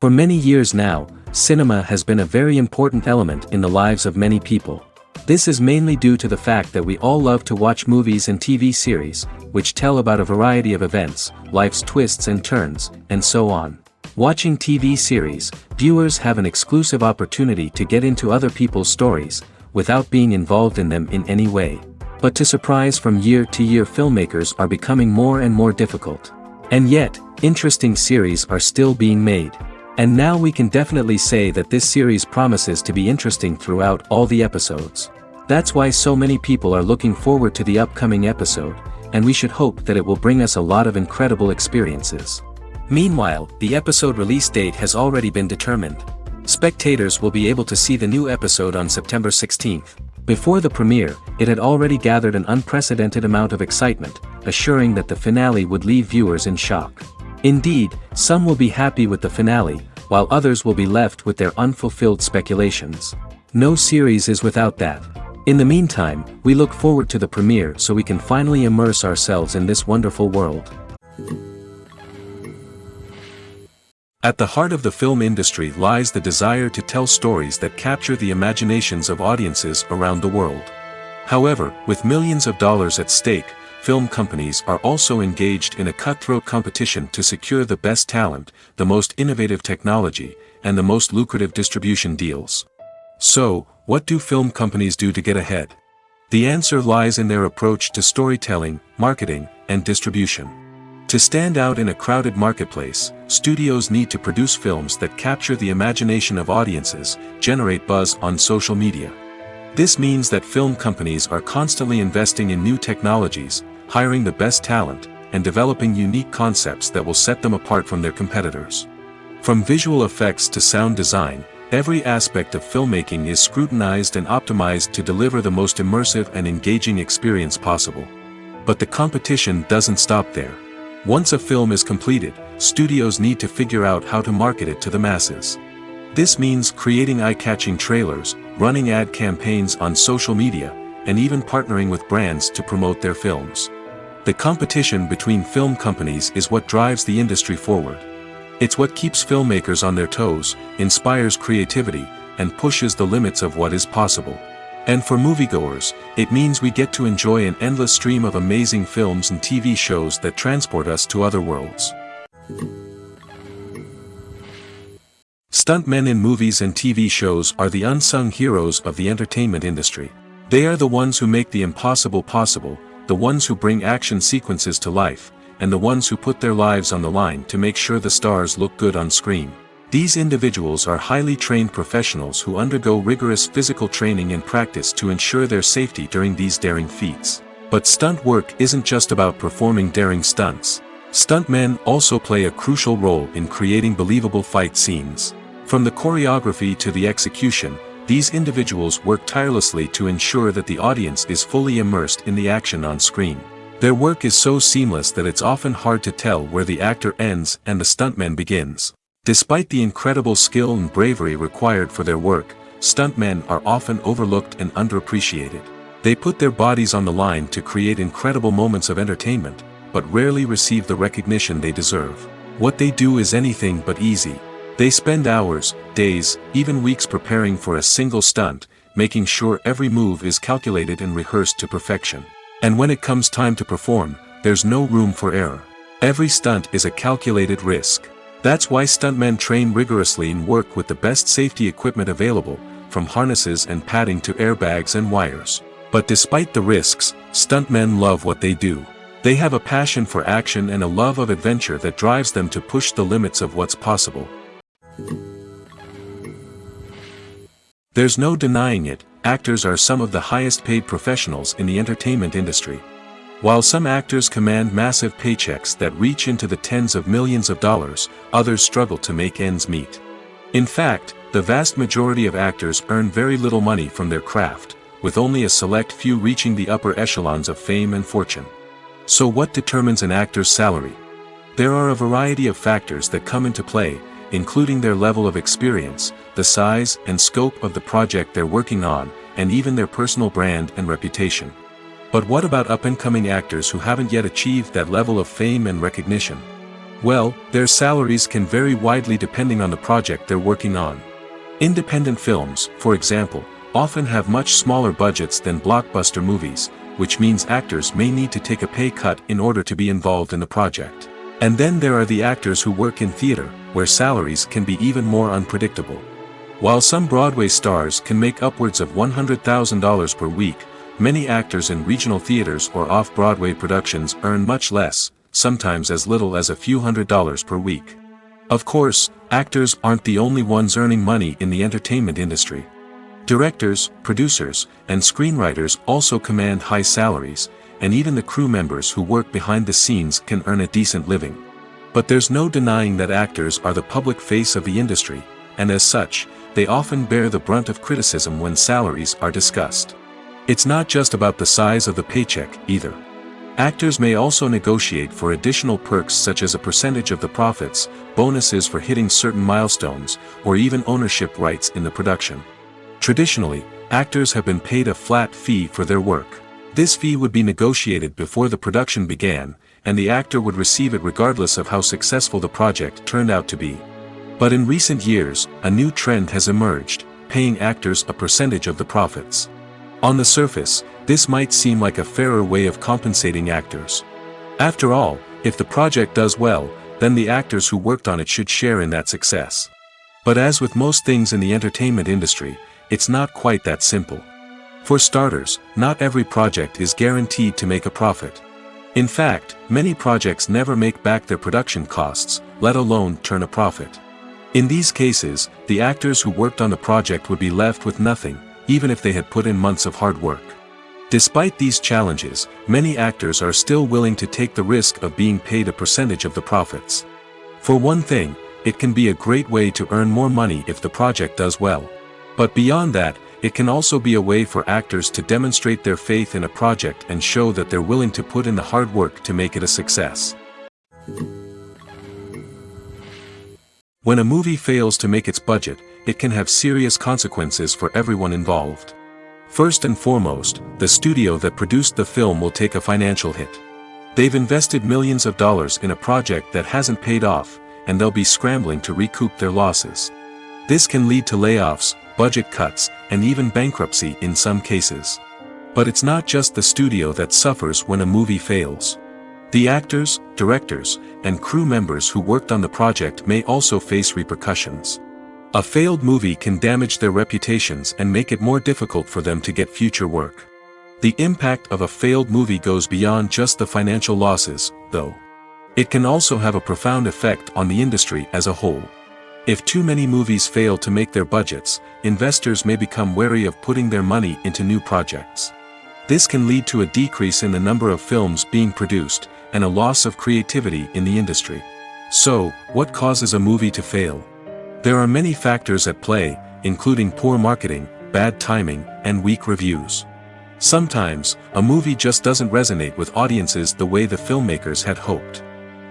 For many years now, cinema has been a very important element in the lives of many people. This is mainly due to the fact that we all love to watch movies and TV series, which tell about a variety of events, life's twists and turns, and so on. Watching TV series, viewers have an exclusive opportunity to get into other people's stories, without being involved in them in any way. But to surprise from year to year, filmmakers are becoming more and more difficult. And yet, interesting series are still being made. And now we can definitely say that this series promises to be interesting throughout all the episodes. That's why so many people are looking forward to the upcoming episode, and we should hope that it will bring us a lot of incredible experiences. Meanwhile, the episode release date has already been determined. Spectators will be able to see the new episode on September 16th. Before the premiere, it had already gathered an unprecedented amount of excitement, assuring that the finale would leave viewers in shock. Indeed, some will be happy with the finale, while others will be left with their unfulfilled speculations. No series is without that. In the meantime, we look forward to the premiere so we can finally immerse ourselves in this wonderful world. At the heart of the film industry lies the desire to tell stories that capture the imaginations of audiences around the world. However, with millions of dollars at stake, film companies are also engaged in a cutthroat competition to secure the best talent, the most innovative technology, and the most lucrative distribution deals. So, what do film companies do to get ahead? The answer lies in their approach to storytelling, marketing, and distribution. To stand out in a crowded marketplace, studios need to produce films that capture the imagination of audiences, generate buzz on social media. This means that film companies are constantly investing in new technologies, hiring the best talent, and developing unique concepts that will set them apart from their competitors. From visual effects to sound design, every aspect of filmmaking is scrutinized and optimized to deliver the most immersive and engaging experience possible. But the competition doesn't stop there. Once a film is completed, studios need to figure out how to market it to the masses. This means creating eye-catching trailers, running ad campaigns on social media, and even partnering with brands to promote their films. The competition between film companies is what drives the industry forward. It's what keeps filmmakers on their toes, inspires creativity, and pushes the limits of what is possible. And for moviegoers, it means we get to enjoy an endless stream of amazing films and TV shows that transport us to other worlds. Stuntmen in movies and TV shows are the unsung heroes of the entertainment industry. They are the ones who make the impossible possible, the ones who bring action sequences to life, and the ones who put their lives on the line to make sure the stars look good on screen. These individuals are highly trained professionals who undergo rigorous physical training and practice to ensure their safety during these daring feats. But stunt work isn't just about performing daring stunts. Stuntmen also play a crucial role in creating believable fight scenes. From the choreography to the execution, these individuals work tirelessly to ensure that the audience is fully immersed in the action on screen. Their work is so seamless that it's often hard to tell where the actor ends and the stuntman begins. Despite the incredible skill and bravery required for their work, stuntmen are often overlooked and underappreciated. They put their bodies on the line to create incredible moments of entertainment, but rarely receive the recognition they deserve. What they do is anything but easy. They spend hours, days, even weeks preparing for a single stunt, making sure every move is calculated and rehearsed to perfection. And when it comes time to perform, there's no room for error. Every stunt is a calculated risk. That's why stuntmen train rigorously and work with the best safety equipment available, from harnesses and padding to airbags and wires. But despite the risks, stuntmen love what they do. They have a passion for action and a love of adventure that drives them to push the limits of what's possible. There's no denying it, actors are some of the highest paid professionals in the entertainment industry. While some actors command massive paychecks that reach into the tens of millions of dollars, others struggle to make ends meet. In fact, the vast majority of actors earn very little money from their craft, with only a select few reaching the upper echelons of fame and fortune. So what determines an actor's salary? There are a variety of factors that come into play, including their level of experience, the size and scope of the project they're working on, and even their personal brand and reputation. But what about up-and-coming actors who haven't yet achieved that level of fame and recognition? Well, their salaries can vary widely depending on the project they're working on. Independent films, for example, often have much smaller budgets than blockbuster movies, which means actors may need to take a pay cut in order to be involved in the project. And then there are the actors who work in theater, where salaries can be even more unpredictable. While some Broadway stars can make upwards of $100,000 per week, many actors in regional theaters or off-Broadway productions earn much less, sometimes as little as a few $100s per week. Of course, actors aren't the only ones earning money in the entertainment industry. Directors, producers, and screenwriters also command high salaries, and even the crew members who work behind the scenes can earn a decent living. But there's no denying that actors are the public face of the industry, and as such, they often bear the brunt of criticism when salaries are discussed. It's not just about the size of the paycheck, either. Actors may also negotiate for additional perks such as a percentage of the profits, bonuses for hitting certain milestones, or even ownership rights in the production. Traditionally, actors have been paid a flat fee for their work. This fee would be negotiated before the production began, and the actor would receive it regardless of how successful the project turned out to be. But in recent years, a new trend has emerged, paying actors a percentage of the profits. On the surface, this might seem like a fairer way of compensating actors. After all, if the project does well, then the actors who worked on it should share in that success. But as with most things in the entertainment industry, it's not quite that simple. For starters, not every project is guaranteed to make a profit. In fact, many projects never make back their production costs, let alone turn a profit. In these cases, the actors who worked on the project would be left with nothing, even if they had put in months of hard work. Despite these challenges, many actors are still willing to take the risk of being paid a percentage of the profits. For one thing, it can be a great way to earn more money if the project does well. But beyond that, it can also be a way for actors to demonstrate their faith in a project and show that they're willing to put in the hard work to make it a success. When a movie fails to make its budget, it can have serious consequences for everyone involved. First and foremost, the studio that produced the film will take a financial hit. They've invested millions of dollars in a project that hasn't paid off, and they'll be scrambling to recoup their losses. This can lead to layoffs, budget cuts, and even bankruptcy in some cases. But it's not just the studio that suffers when a movie fails. The actors, directors, and crew members who worked on the project may also face repercussions. A failed movie can damage their reputations and make it more difficult for them to get future work. The impact of a failed movie goes beyond just the financial losses, though. It can also have a profound effect on the industry as a whole. If too many movies fail to make their budgets, investors may become wary of putting their money into new projects. This can lead to a decrease in the number of films being produced, and a loss of creativity in the industry. So, what causes a movie to fail? There are many factors at play, including poor marketing, bad timing, and weak reviews. Sometimes, a movie just doesn't resonate with audiences the way the filmmakers had hoped.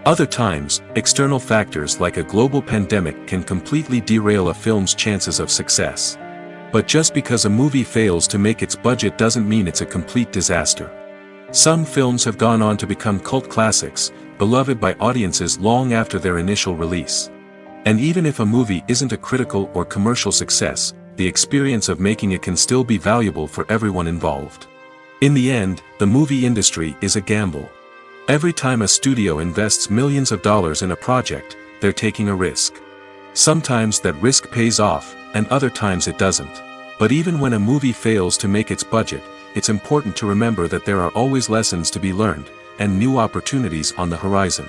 Other times, external factors like a global pandemic can completely derail a film's chances of success. But just because a movie fails to make its budget doesn't mean it's a complete disaster. Some films have gone on to become cult classics, beloved by audiences long after their initial release. And even if a movie isn't a critical or commercial success, the experience of making it can still be valuable for everyone involved. In the end, the movie industry is a gamble. Every time a studio invests millions of dollars in a project, they're taking a risk. Sometimes that risk pays off, and other times it doesn't. But even when a movie fails to make its budget, it's important to remember that there are always lessons to be learned, and new opportunities on the horizon.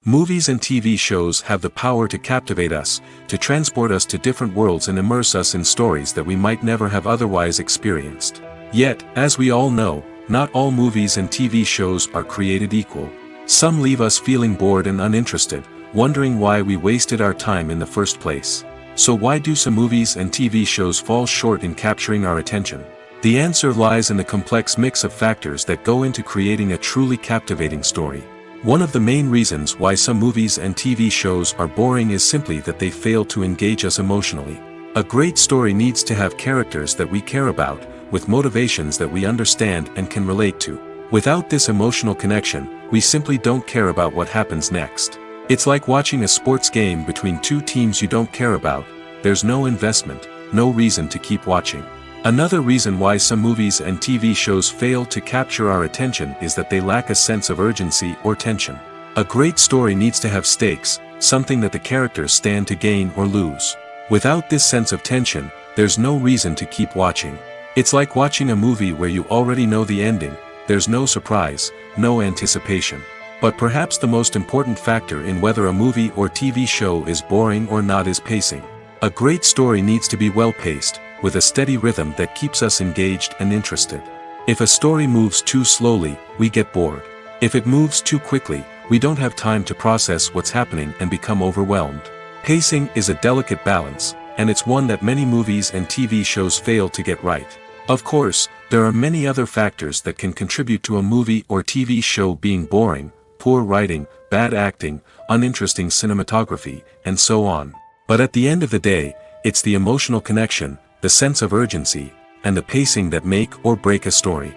Movies and TV shows have the power to captivate us, to transport us to different worlds and immerse us in stories that we might never have otherwise experienced. Yet, as we all know, not all movies and TV shows are created equal. Some leave us feeling bored and uninterested, wondering why we wasted our time in the first place. So why do some movies and TV shows fall short in capturing our attention? The answer lies in the complex mix of factors that go into creating a truly captivating story. One of the main reasons why some movies and TV shows are boring is simply that they fail to engage us emotionally. A great story needs to have characters that we care about, with motivations that we understand and can relate to. Without this emotional connection, we simply don't care about what happens next. It's like watching a sports game between two teams you don't care about. There's no investment, no reason to keep watching. Another reason why some movies and TV shows fail to capture our attention is that they lack a sense of urgency or tension. A great story needs to have stakes, something that the characters stand to gain or lose. Without this sense of tension, there's no reason to keep watching. It's like watching a movie where you already know the ending. There's no surprise, no anticipation. But perhaps the most important factor in whether a movie or TV show is boring or not is pacing. A great story needs to be well-paced, with a steady rhythm that keeps us engaged and interested. If a story moves too slowly, we get bored. If it moves too quickly, we don't have time to process what's happening and become overwhelmed. Pacing is a delicate balance, and it's one that many movies and TV shows fail to get right. Of course, there are many other factors that can contribute to a movie or TV show being boring: poor writing, bad acting, uninteresting cinematography, and so on. But at the end of the day, it's the emotional connection, the sense of urgency, and the pacing that make or break a story.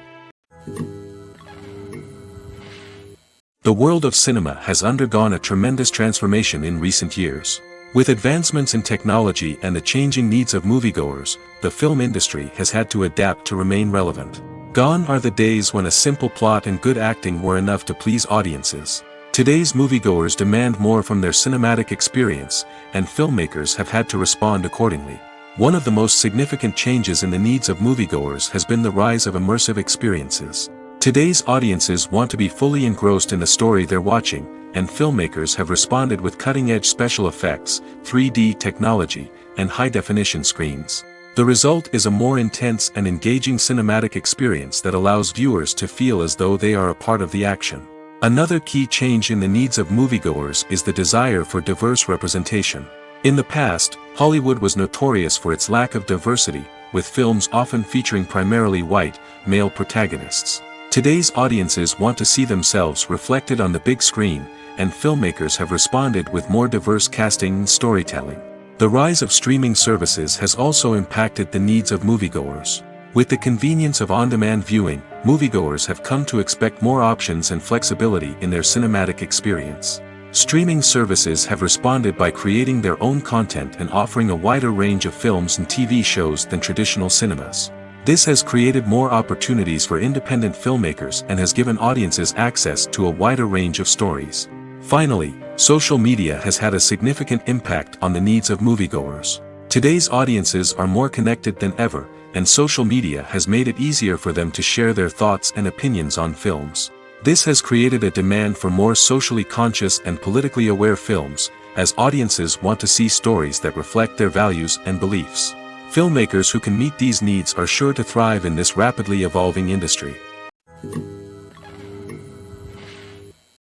The world of cinema has undergone a tremendous transformation in recent years. With advancements in technology and the changing needs of moviegoers, the film industry has had to adapt to remain relevant. Gone are the days when a simple plot and good acting were enough to please audiences. Today's moviegoers demand more from their cinematic experience, and filmmakers have had to respond accordingly. One of the most significant changes in the needs of moviegoers has been the rise of immersive experiences. Today's audiences want to be fully engrossed in the story they're watching, and filmmakers have responded with cutting-edge special effects, 3D technology, and high-definition screens. The result is a more intense and engaging cinematic experience that allows viewers to feel as though they are a part of the action. Another key change in the needs of moviegoers is the desire for diverse representation. In the past, Hollywood was notorious for its lack of diversity, with films often featuring primarily white, male protagonists. Today's audiences want to see themselves reflected on the big screen, and filmmakers have responded with more diverse casting and storytelling. The rise of streaming services has also impacted the needs of moviegoers. With the convenience of on-demand viewing, moviegoers have come to expect more options and flexibility in their cinematic experience. Streaming services have responded by creating their own content and offering a wider range of films and TV shows than traditional cinemas. This has created more opportunities for independent filmmakers and has given audiences access to a wider range of stories. Finally, social media has had a significant impact on the needs of moviegoers. Today's audiences are more connected than ever, and social media has made it easier for them to share their thoughts and opinions on films. This has created a demand for more socially conscious and politically aware films, as audiences want to see stories that reflect their values and beliefs. Filmmakers who can meet these needs are sure to thrive in this rapidly evolving industry.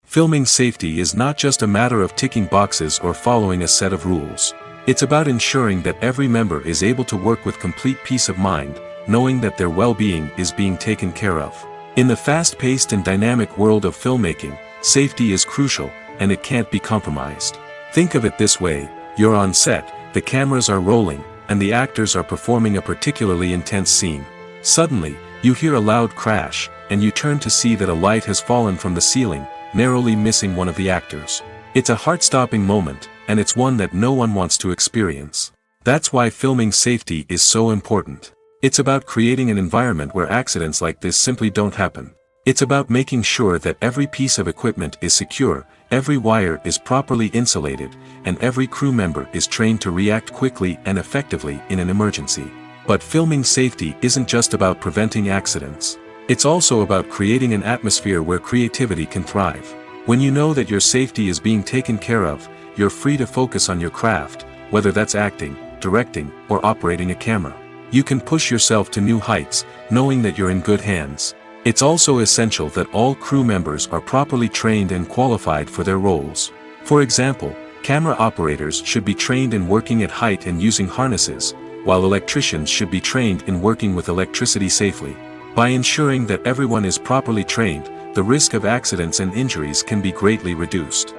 Filming safety is not just a matter of ticking boxes or following a set of rules. It's about ensuring that every member is able to work with complete peace of mind, knowing that their well-being is being taken care of. In the fast-paced and dynamic world of filmmaking, safety is crucial, and it can't be compromised. Think of it this way: you're on set, the cameras are rolling, and the actors are performing a particularly intense scene. Suddenly, you hear a loud crash, and you turn to see that a light has fallen from the ceiling, narrowly missing one of the actors. It's a heart-stopping moment, and it's one that no one wants to experience. That's why filming safety is so important. It's about creating an environment where accidents like this simply don't happen. It's about making sure that every piece of equipment is secure, every wire is properly insulated, and every crew member is trained to react quickly and effectively in an emergency. But filming safety isn't just about preventing accidents. It's also about creating an atmosphere where creativity can thrive. When you know that your safety is being taken care of, you're free to focus on your craft, whether that's acting, directing, or operating a camera. You can push yourself to new heights, knowing that you're in good hands. It's also essential that all crew members are properly trained and qualified for their roles. For example, camera operators should be trained in working at height and using harnesses, while electricians should be trained in working with electricity safely. By ensuring that everyone is properly trained, the risk of accidents and injuries can be greatly reduced.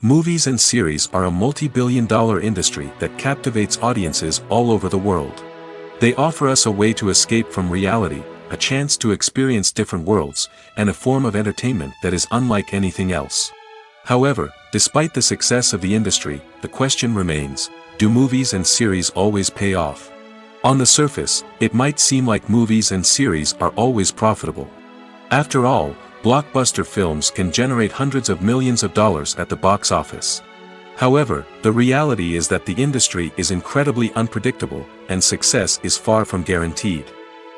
Movies and series are a multi-billion-dollar industry that captivates audiences all over the world. They offer us a way to escape from reality, a chance to experience different worlds, and a form of entertainment that is unlike anything else. However, despite the success of the industry, the question remains, do movies and series always pay off? On the surface, it might seem like movies and series are always profitable. After all, blockbuster films can generate hundreds of millions of dollars at the box office. However, the reality is that the industry is incredibly unpredictable, and success is far from guaranteed.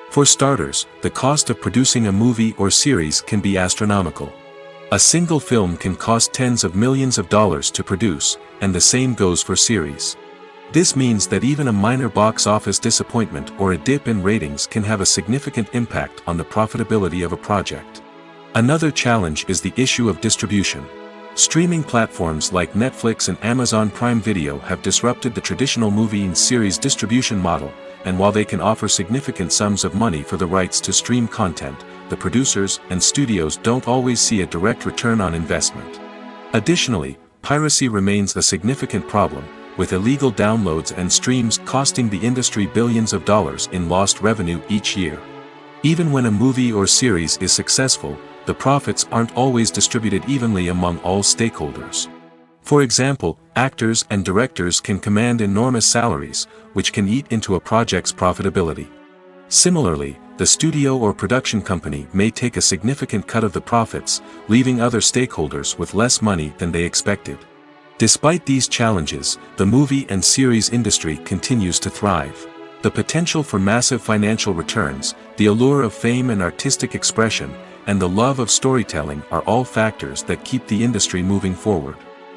For starters, the cost of producing a movie or series can be astronomical. A single film can cost tens of millions of dollars to produce, and the same goes for series. This means that even a minor box office disappointment or a dip in ratings can have a significant impact on the profitability of a project. Another challenge is the issue of distribution. Streaming platforms like Netflix and Amazon Prime Video have disrupted the traditional movie and series distribution model, and while they can offer significant sums of money for the rights to stream content, the producers and studios don't always see a direct return on investment. Additionally, piracy remains a significant problem, with illegal downloads and streams costing the industry billions of dollars in lost revenue each year. Even when a movie or series is successful, the profits aren't always distributed evenly among all stakeholders. For example, actors and directors can command enormous salaries, which can eat into a project's profitability. Similarly, the studio or production company may take a significant cut of the profits, leaving other stakeholders with less money than they expected. Despite these challenges, the movie and series industry continues to thrive. The potential for massive financial returns, the allure of fame and artistic expression, and the love of storytelling are all factors that keep the industry moving forward.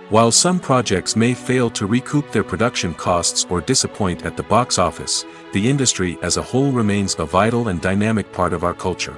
While some projects may fail to recoup their production costs or disappoint at the box office, the industry as a whole remains a vital and dynamic part of our culture.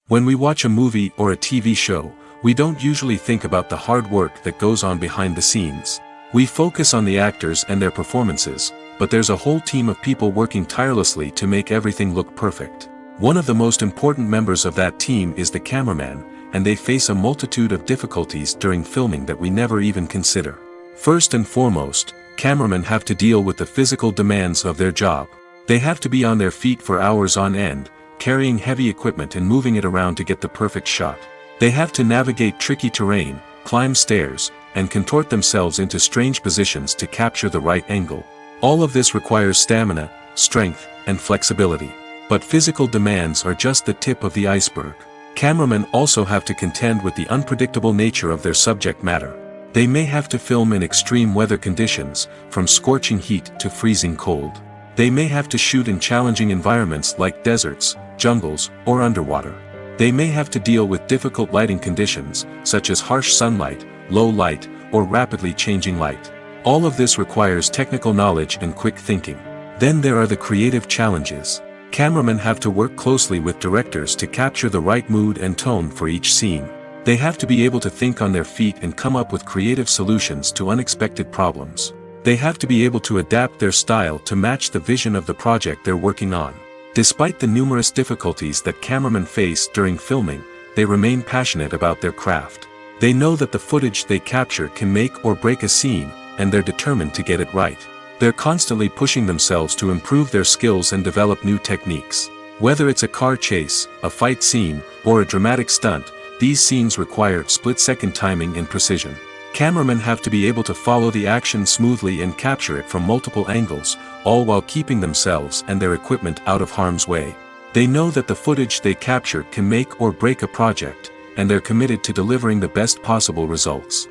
When we watch a movie or a TV show, we don't usually think about the hard work that goes on behind the scenes. We focus on the actors and their performances, but there's a whole team of people working tirelessly to make everything look perfect. One of the most important members of that team is the cameraman, and they face a multitude of difficulties during filming that we never even consider. First and foremost, cameramen have to deal with the physical demands of their job. They have to be on their feet for hours on end, carrying heavy equipment and moving it around to get the perfect shot. They have to navigate tricky terrain, climb stairs, and contort themselves into strange positions to capture the right angle. All of this requires stamina, strength, and flexibility. But physical demands are just the tip of the iceberg. Cameramen also have to contend with the unpredictable nature of their subject matter. They may have to film in extreme weather conditions, from scorching heat to freezing cold. They may have to shoot in challenging environments like deserts, jungles, or underwater. They may have to deal with difficult lighting conditions, such as harsh sunlight, low light, or rapidly changing light. All of this requires technical knowledge and quick thinking. Then there are the creative challenges. Cameramen have to work closely with directors to capture the right mood and tone for each scene. They have to be able to think on their feet and come up with creative solutions to unexpected problems. They have to be able to adapt their style to match the vision of the project they're working on. Despite the numerous difficulties that cameramen face during filming, they remain passionate about their craft. They know that the footage they capture can make or break a scene, and they're determined to get it right. They're constantly pushing themselves to improve their skills and develop new techniques. Whether it's a car chase, a fight scene, or a dramatic stunt, these scenes require split-second timing and precision. Cameramen have to be able to follow the action smoothly and capture it from multiple angles, all while keeping themselves and their equipment out of harm's way. They know that the footage they capture can make or break a project, and they're committed to delivering the best possible results.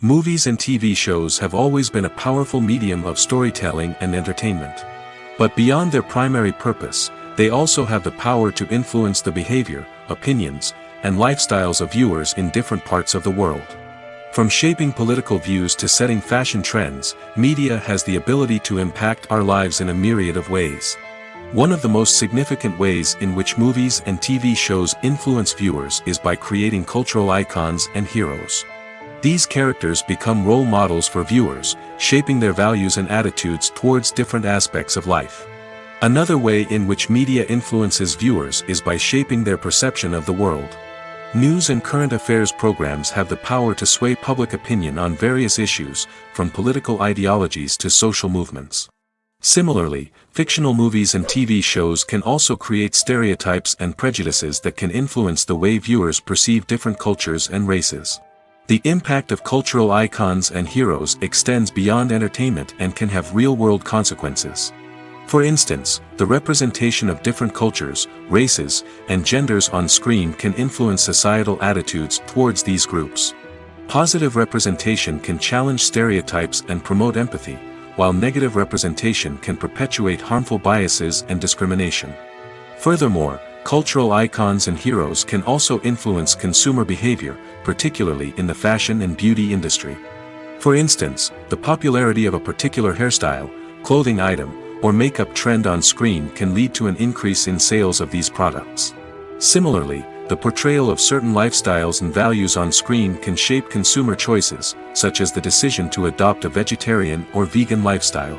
Movies and TV shows have always been a powerful medium of storytelling and entertainment. But beyond their primary purpose, they also have the power to influence the behavior, opinions, and lifestyles of viewers in different parts of the world. From shaping political views to setting fashion trends, media has the ability to impact our lives in a myriad of ways. One of the most significant ways in which movies and TV shows influence viewers is by creating cultural icons and heroes. These characters become role models for viewers, shaping their values and attitudes towards different aspects of life. Another way in which media influences viewers is by shaping their perception of the world. News and current affairs programs have the power to sway public opinion on various issues, from political ideologies to social movements. Similarly, fictional movies and TV shows can also create stereotypes and prejudices that can influence the way viewers perceive different cultures and races. The impact of cultural icons and heroes extends beyond entertainment and can have real-world consequences. For instance, the representation of different cultures, races, and genders on screen can influence societal attitudes towards these groups. Positive representation can challenge stereotypes and promote empathy, while negative representation can perpetuate harmful biases and discrimination. Furthermore, cultural icons and heroes can also influence consumer behavior, particularly in the fashion and beauty industry. For instance, the popularity of a particular hairstyle, clothing item, or makeup trend on screen can lead to an increase in sales of these products. Similarly, the portrayal of certain lifestyles and values on screen can shape consumer choices, such as the decision to adopt a vegetarian or vegan lifestyle.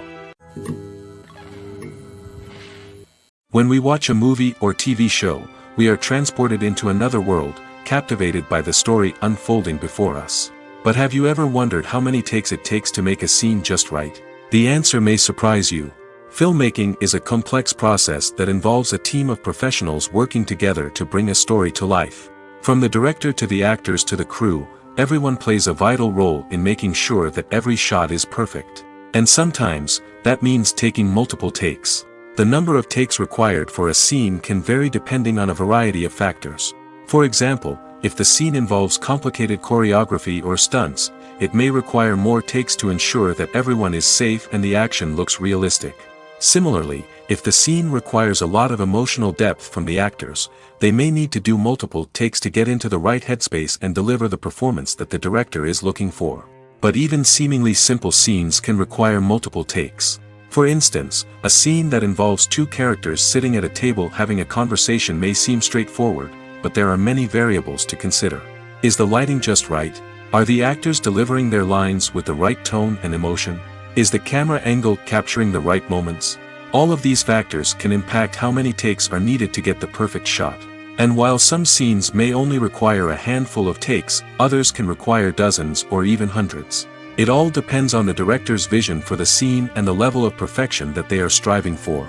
When we watch a movie or TV show, we are transported into another world, captivated by the story unfolding before us. But have you ever wondered how many takes it takes to make a scene just right? The answer may surprise you. Filmmaking is a complex process that involves a team of professionals working together to bring a story to life. From the director to the actors to the crew, everyone plays a vital role in making sure that every shot is perfect. And sometimes, that means taking multiple takes. The number of takes required for a scene can vary depending on a variety of factors. For example, if the scene involves complicated choreography or stunts, it may require more takes to ensure that everyone is safe and the action looks realistic. Similarly, if the scene requires a lot of emotional depth from the actors, they may need to do multiple takes to get into the right headspace and deliver the performance that the director is looking for. But even seemingly simple scenes can require multiple takes. For instance, a scene that involves two characters sitting at a table having a conversation may seem straightforward, but there are many variables to consider. Is the lighting just right? Are the actors delivering their lines with the right tone and emotion? Is the camera angle capturing the right moments? All of these factors can impact how many takes are needed to get the perfect shot. And while some scenes may only require a handful of takes, others can require dozens or even hundreds. It all depends on the director's vision for the scene and the level of perfection that they are striving for.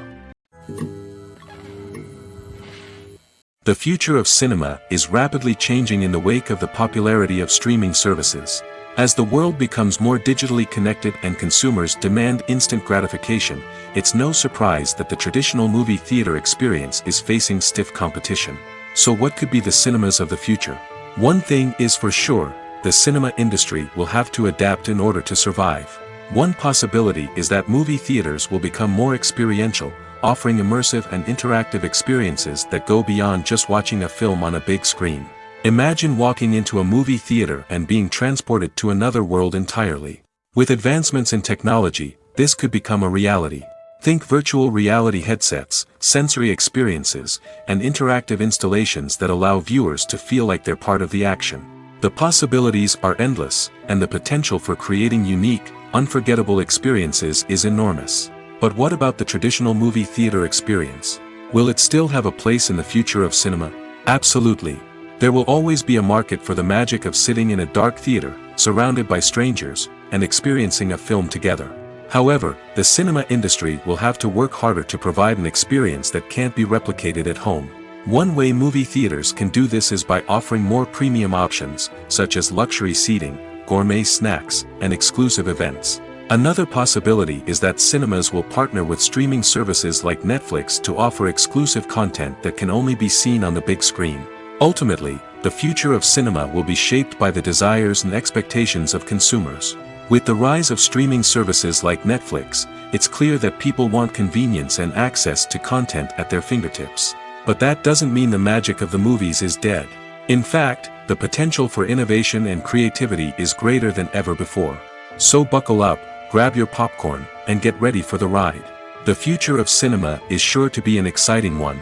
The future of cinema is rapidly changing in the wake of the popularity of streaming services. As the world becomes more digitally connected and consumers demand instant gratification, it's no surprise that the traditional movie theater experience is facing stiff competition. So what could be the cinemas of the future? One thing is for sure, the cinema industry will have to adapt in order to survive. One possibility is that movie theaters will become more experiential, offering immersive and interactive experiences that go beyond just watching a film on a big screen. Imagine walking into a movie theater and being transported to another world entirely. With advancements in technology, this could become a reality. Think virtual reality headsets, sensory experiences, and interactive installations that allow viewers to feel like they're part of the action. The possibilities are endless, and the potential for creating unique, unforgettable experiences is enormous. But what about the traditional movie theater experience? Will it still have a place in the future of cinema? Absolutely. There will always be a market for the magic of sitting in a dark theater, surrounded by strangers, and experiencing a film together. However, the cinema industry will have to work harder to provide an experience that can't be replicated at home. One way movie theaters can do this is by offering more premium options, such as luxury seating, gourmet snacks, and exclusive events. Another possibility is that cinemas will partner with streaming services like Netflix to offer exclusive content that can only be seen on the big screen. Ultimately, the future of cinema will be shaped by the desires and expectations of consumers. With the rise of streaming services like Netflix, it's clear that people want convenience and access to content at their fingertips. But that doesn't mean the magic of the movies is dead. In fact, the potential for innovation and creativity is greater than ever before. So buckle up, grab your popcorn, and get ready for the ride. The future of cinema is sure to be an exciting one.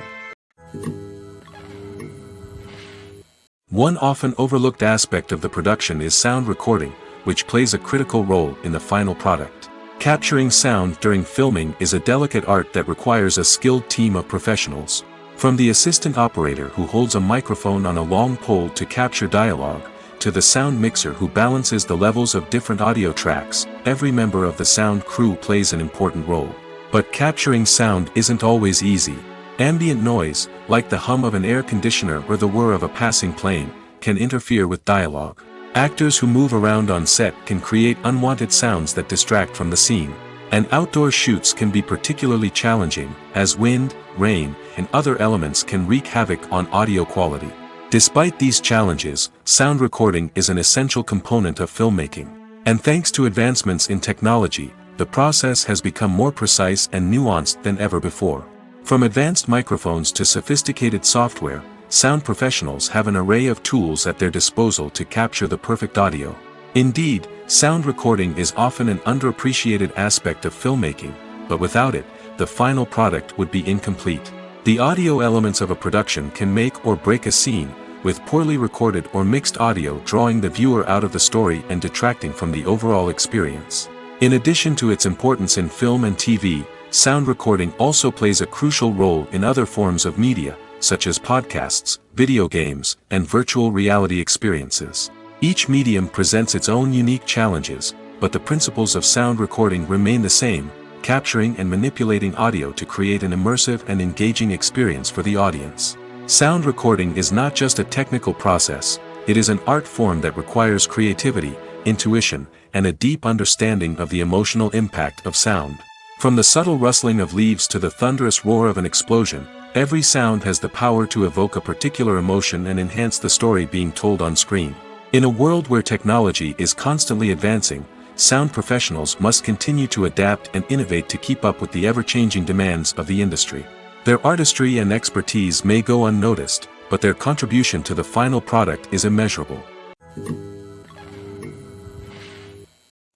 One often overlooked aspect of the production is sound recording, which plays a critical role in the final product. Capturing sound during filming is a delicate art that requires a skilled team of professionals. From the assistant operator who holds a microphone on a long pole to capture dialogue, to the sound mixer who balances the levels of different audio tracks, every member of the sound crew plays an important role. But capturing sound isn't always easy. Ambient noise, like the hum of an air conditioner or the whir of a passing plane, can interfere with dialogue. Actors who move around on set can create unwanted sounds that distract from the scene. And outdoor shoots can be particularly challenging, as wind, rain, and other elements can wreak havoc on audio quality. Despite these challenges, sound recording is an essential component of filmmaking. And thanks to advancements in technology, the process has become more precise and nuanced than ever before. From advanced microphones to sophisticated software, sound professionals have an array of tools at their disposal to capture the perfect audio. Indeed, sound recording is often an underappreciated aspect of filmmaking, but without it, the final product would be incomplete. The audio elements of a production can make or break a scene, with poorly recorded or mixed audio drawing the viewer out of the story and detracting from the overall experience. In addition to its importance in film and TV, sound recording also plays a crucial role in other forms of media, such as podcasts, video games, and virtual reality experiences. Each medium presents its own unique challenges, but the principles of sound recording remain the same, capturing and manipulating audio to create an immersive and engaging experience for the audience. Sound recording is not just a technical process, it is an art form that requires creativity, intuition, and a deep understanding of the emotional impact of sound. From the subtle rustling of leaves to the thunderous roar of an explosion, every sound has the power to evoke a particular emotion and enhance the story being told on screen. In a world where technology is constantly advancing, sound professionals must continue to adapt and innovate to keep up with the ever-changing demands of the industry. Their artistry and expertise may go unnoticed, but their contribution to the final product is immeasurable.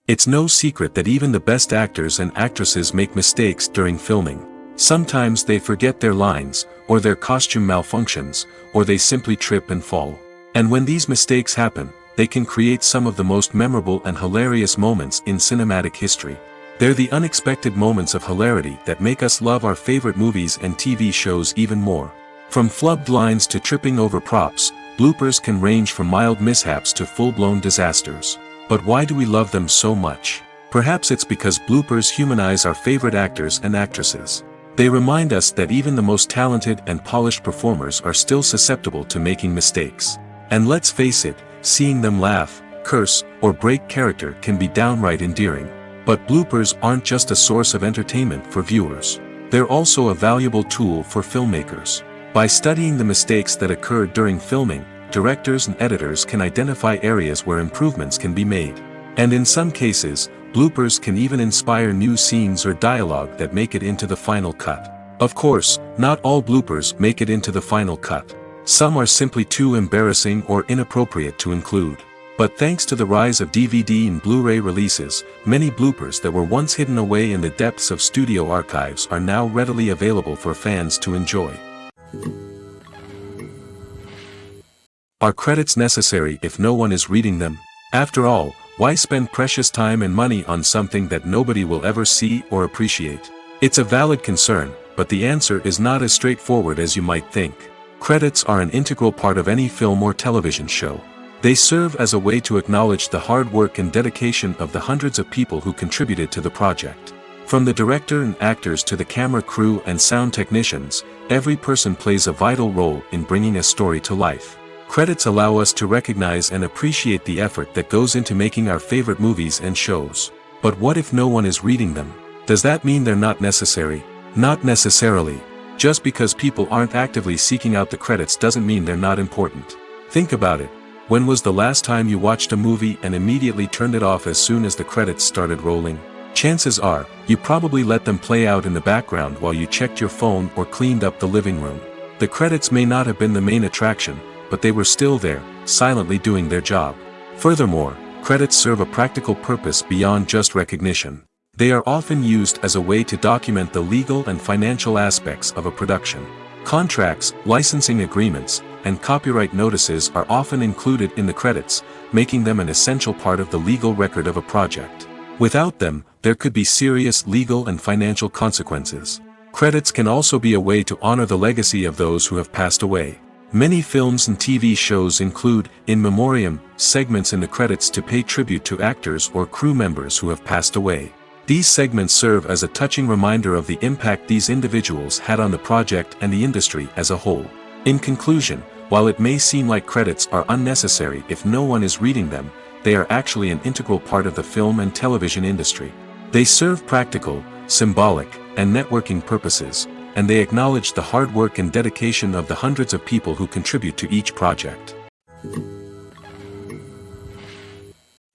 It's no secret that even the best actors and actresses make mistakes during filming. Sometimes they forget their lines, or their costume malfunctions, or they simply trip and fall. And when these mistakes happen, they can create some of the most memorable and hilarious moments in cinematic history. They're the unexpected moments of hilarity that make us love our favorite movies and TV shows even more. From flubbed lines to tripping over props, bloopers can range from mild mishaps to full-blown disasters. But why do we love them so much? Perhaps it's because bloopers humanize our favorite actors and actresses. They remind us that even the most talented and polished performers are still susceptible to making mistakes. And let's face it, seeing them laugh, curse, or break character can be downright endearing. But bloopers aren't just a source of entertainment for viewers. They're also a valuable tool for filmmakers. By studying the mistakes that occurred during filming, directors and editors can identify areas where improvements can be made. And in some cases, bloopers can even inspire new scenes or dialogue that make it into the final cut. Of course, not all bloopers make it into the final cut. Some are simply too embarrassing or inappropriate to include. But thanks to the rise of DVD and Blu-ray releases, many bloopers that were once hidden away in the depths of studio archives are now readily available for fans to enjoy. Are credits necessary if no one is reading them? After all, why spend precious time and money on something that nobody will ever see or appreciate? It's a valid concern, but the answer is not as straightforward as you might think. Credits are an integral part of any film or television show. They serve as a way to acknowledge the hard work and dedication of the hundreds of people who contributed to the project. From the director and actors to the camera crew and sound technicians, every person plays a vital role in bringing a story to life. Credits allow us to recognize and appreciate the effort that goes into making our favorite movies and shows. But what if no one is reading them? Does that mean they're not necessary? Not necessarily. Just because people aren't actively seeking out the credits doesn't mean they're not important. Think about it. When was the last time you watched a movie and immediately turned it off as soon as the credits started rolling? Chances are, you probably let them play out in the background while you checked your phone or cleaned up the living room. The credits may not have been the main attraction, but they were still there, silently doing their job. Furthermore, credits serve a practical purpose beyond just recognition. They are often used as a way to document the legal and financial aspects of a production. Contracts, licensing agreements, and copyright notices are often included in the credits, making them an essential part of the legal record of a project. Without them, there could be serious legal and financial consequences. Credits can also be a way to honor the legacy of those who have passed away. Many films and TV shows include, in memoriam, segments in the credits to pay tribute to actors or crew members who have passed away. These segments serve as a touching reminder of the impact these individuals had on the project and the industry as a whole. In conclusion, while it may seem like credits are unnecessary if no one is reading them, they are actually an integral part of the film and television industry. They serve practical, symbolic, and networking purposes, and they acknowledge the hard work and dedication of the hundreds of people who contribute to each project.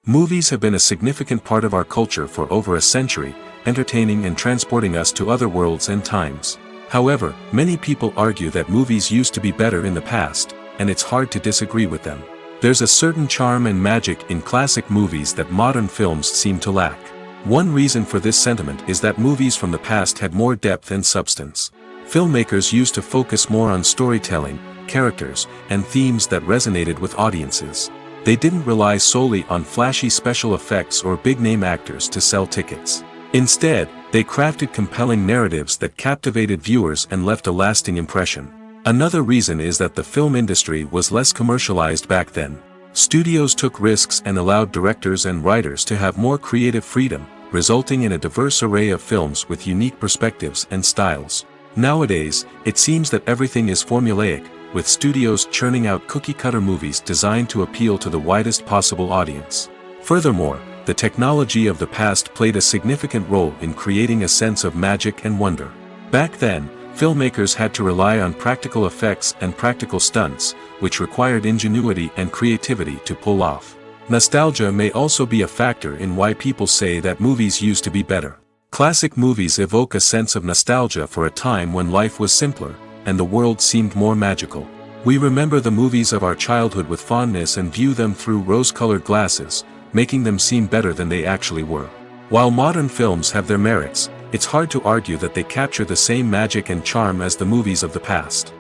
Movies have been a significant part of our culture for over a century, entertaining and transporting us to other worlds and times. However, many people argue that movies used to be better in the past, and it's hard to disagree with them. There's a certain charm and magic in classic movies that modern films seem to lack. One reason for this sentiment is that movies from the past had more depth and substance. Filmmakers used to focus more on storytelling, characters, and themes that resonated with audiences. They didn't rely solely on flashy special effects or big-name actors to sell tickets. Instead, they crafted compelling narratives that captivated viewers and left a lasting impression. Another reason is that the film industry was less commercialized back then. Studios took risks and allowed directors and writers to have more creative freedom, resulting in a diverse array of films with unique perspectives and styles. Nowadays, it seems that everything is formulaic, with studios churning out cookie-cutter movies designed to appeal to the widest possible audience. Furthermore, the technology of the past played a significant role in creating a sense of magic and wonder. Back then, filmmakers had to rely on practical effects and practical stunts, which required ingenuity and creativity to pull off. Nostalgia may also be a factor in why people say that movies used to be better. Classic movies evoke a sense of nostalgia for a time when life was simpler, and the world seemed more magical. We remember the movies of our childhood with fondness and view them through rose-colored glasses, making them seem better than they actually were. While modern films have their merits, it's hard to argue that they capture the same magic and charm as the movies of the past.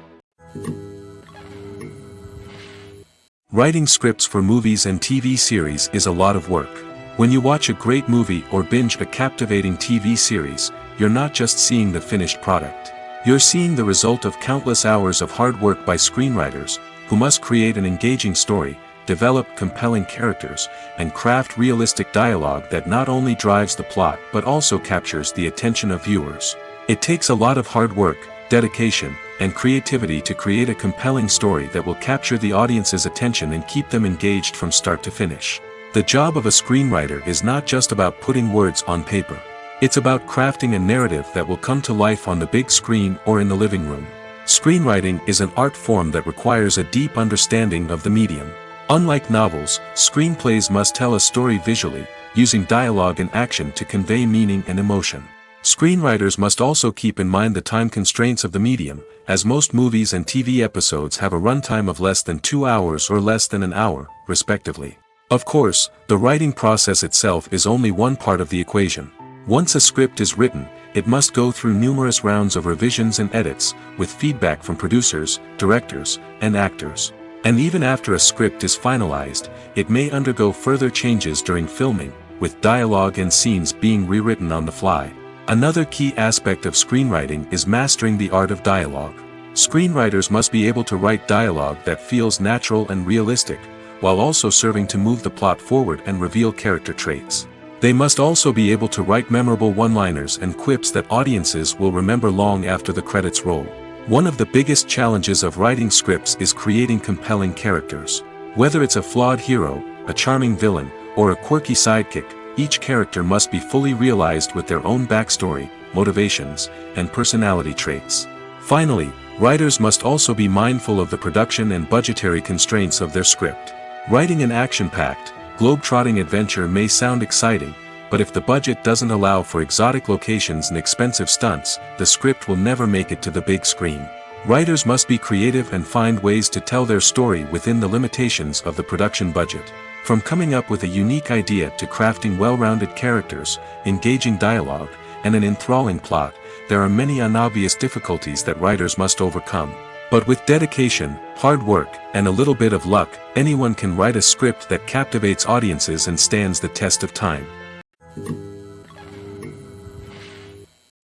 Writing scripts for movies and TV series is a lot of work. When you watch a great movie or binge a captivating TV series, you're not just seeing the finished product. You're seeing the result of countless hours of hard work by screenwriters, who must create an engaging story, develop compelling characters, and craft realistic dialogue that not only drives the plot but also captures the attention of viewers. It takes a lot of hard work, dedication, and creativity to create a compelling story that will capture the audience's attention and keep them engaged from start to finish. The job of a screenwriter is not just about putting words on paper. It's about crafting a narrative that will come to life on the big screen or in the living room. Screenwriting is an art form that requires a deep understanding of the medium. Unlike novels, screenplays must tell a story visually, using dialogue and action to convey meaning and emotion. Screenwriters must also keep in mind the time constraints of the medium, as most movies and TV episodes have a runtime of less than 2 hours or less than an hour, respectively. Of course, the writing process itself is only one part of the equation. Once a script is written, it must go through numerous rounds of revisions and edits, with feedback from producers, directors, and actors. And even after a script is finalized, it may undergo further changes during filming, with dialogue and scenes being rewritten on the fly. Another key aspect of screenwriting is mastering the art of dialogue. Screenwriters must be able to write dialogue that feels natural and realistic, while also serving to move the plot forward and reveal character traits. They must also be able to write memorable one-liners and quips that audiences will remember long after the credits roll. One of the biggest challenges of writing scripts is creating compelling characters. Whether it's a flawed hero, a charming villain, or a quirky sidekick, each character must be fully realized with their own backstory, motivations, and personality traits. Finally, writers must also be mindful of the production and budgetary constraints of their script. Writing an action-packed, globe-trotting adventure may sound exciting, but if the budget doesn't allow for exotic locations and expensive stunts, the script will never make it to the big screen. Writers must be creative and find ways to tell their story within the limitations of the production budget. From coming up with a unique idea to crafting well-rounded characters, engaging dialogue, and an enthralling plot, there are many unobvious difficulties that writers must overcome. But with dedication, hard work, and a little bit of luck, anyone can write a script that captivates audiences and stands the test of time.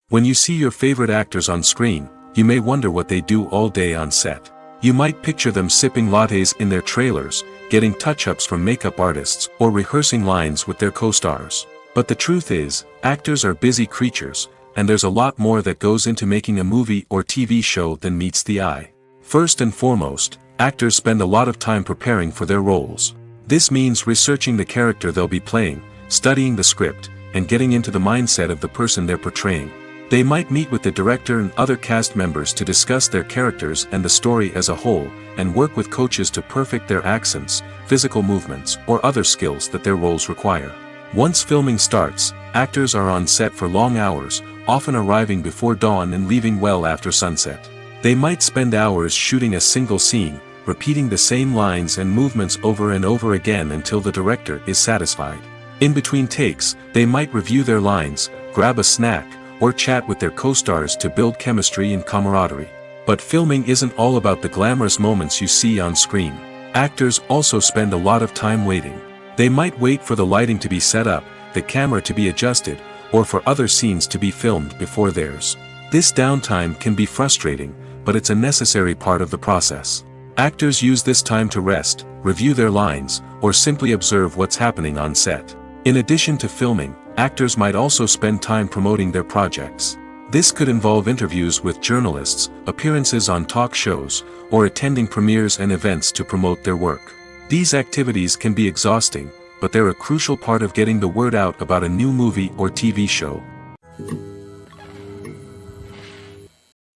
When you see your favorite actors on screen, you may wonder what they do all day on set. You might picture them sipping lattes in their trailers, getting touch-ups from makeup artists, or rehearsing lines with their co-stars. But the truth is, actors are busy creatures, and there's a lot more that goes into making a movie or TV show than meets the eye. First and foremost, actors spend a lot of time preparing for their roles. This means researching the character they'll be playing, studying the script, and getting into the mindset of the person they're portraying. They might meet with the director and other cast members to discuss their characters and the story as a whole, and work with coaches to perfect their accents, physical movements, or other skills that their roles require. Once filming starts, actors are on set for long hours, often arriving before dawn and leaving well after sunset. They might spend hours shooting a single scene, repeating the same lines and movements over and over again until the director is satisfied. In between takes, they might review their lines, grab a snack, or chat with their co-stars to build chemistry and camaraderie. But filming isn't all about the glamorous moments you see on screen. Actors also spend a lot of time waiting. They might wait for the lighting to be set up, the camera to be adjusted, or for other scenes to be filmed before theirs. This downtime can be frustrating, but it's a necessary part of the process. Actors use this time to rest, review their lines, or simply observe what's happening on set. In addition to filming, actors might also spend time promoting their projects. This could involve interviews with journalists, appearances on talk shows, or attending premieres and events to promote their work. These activities can be exhausting, but they're a crucial part of getting the word out about a new movie or TV show.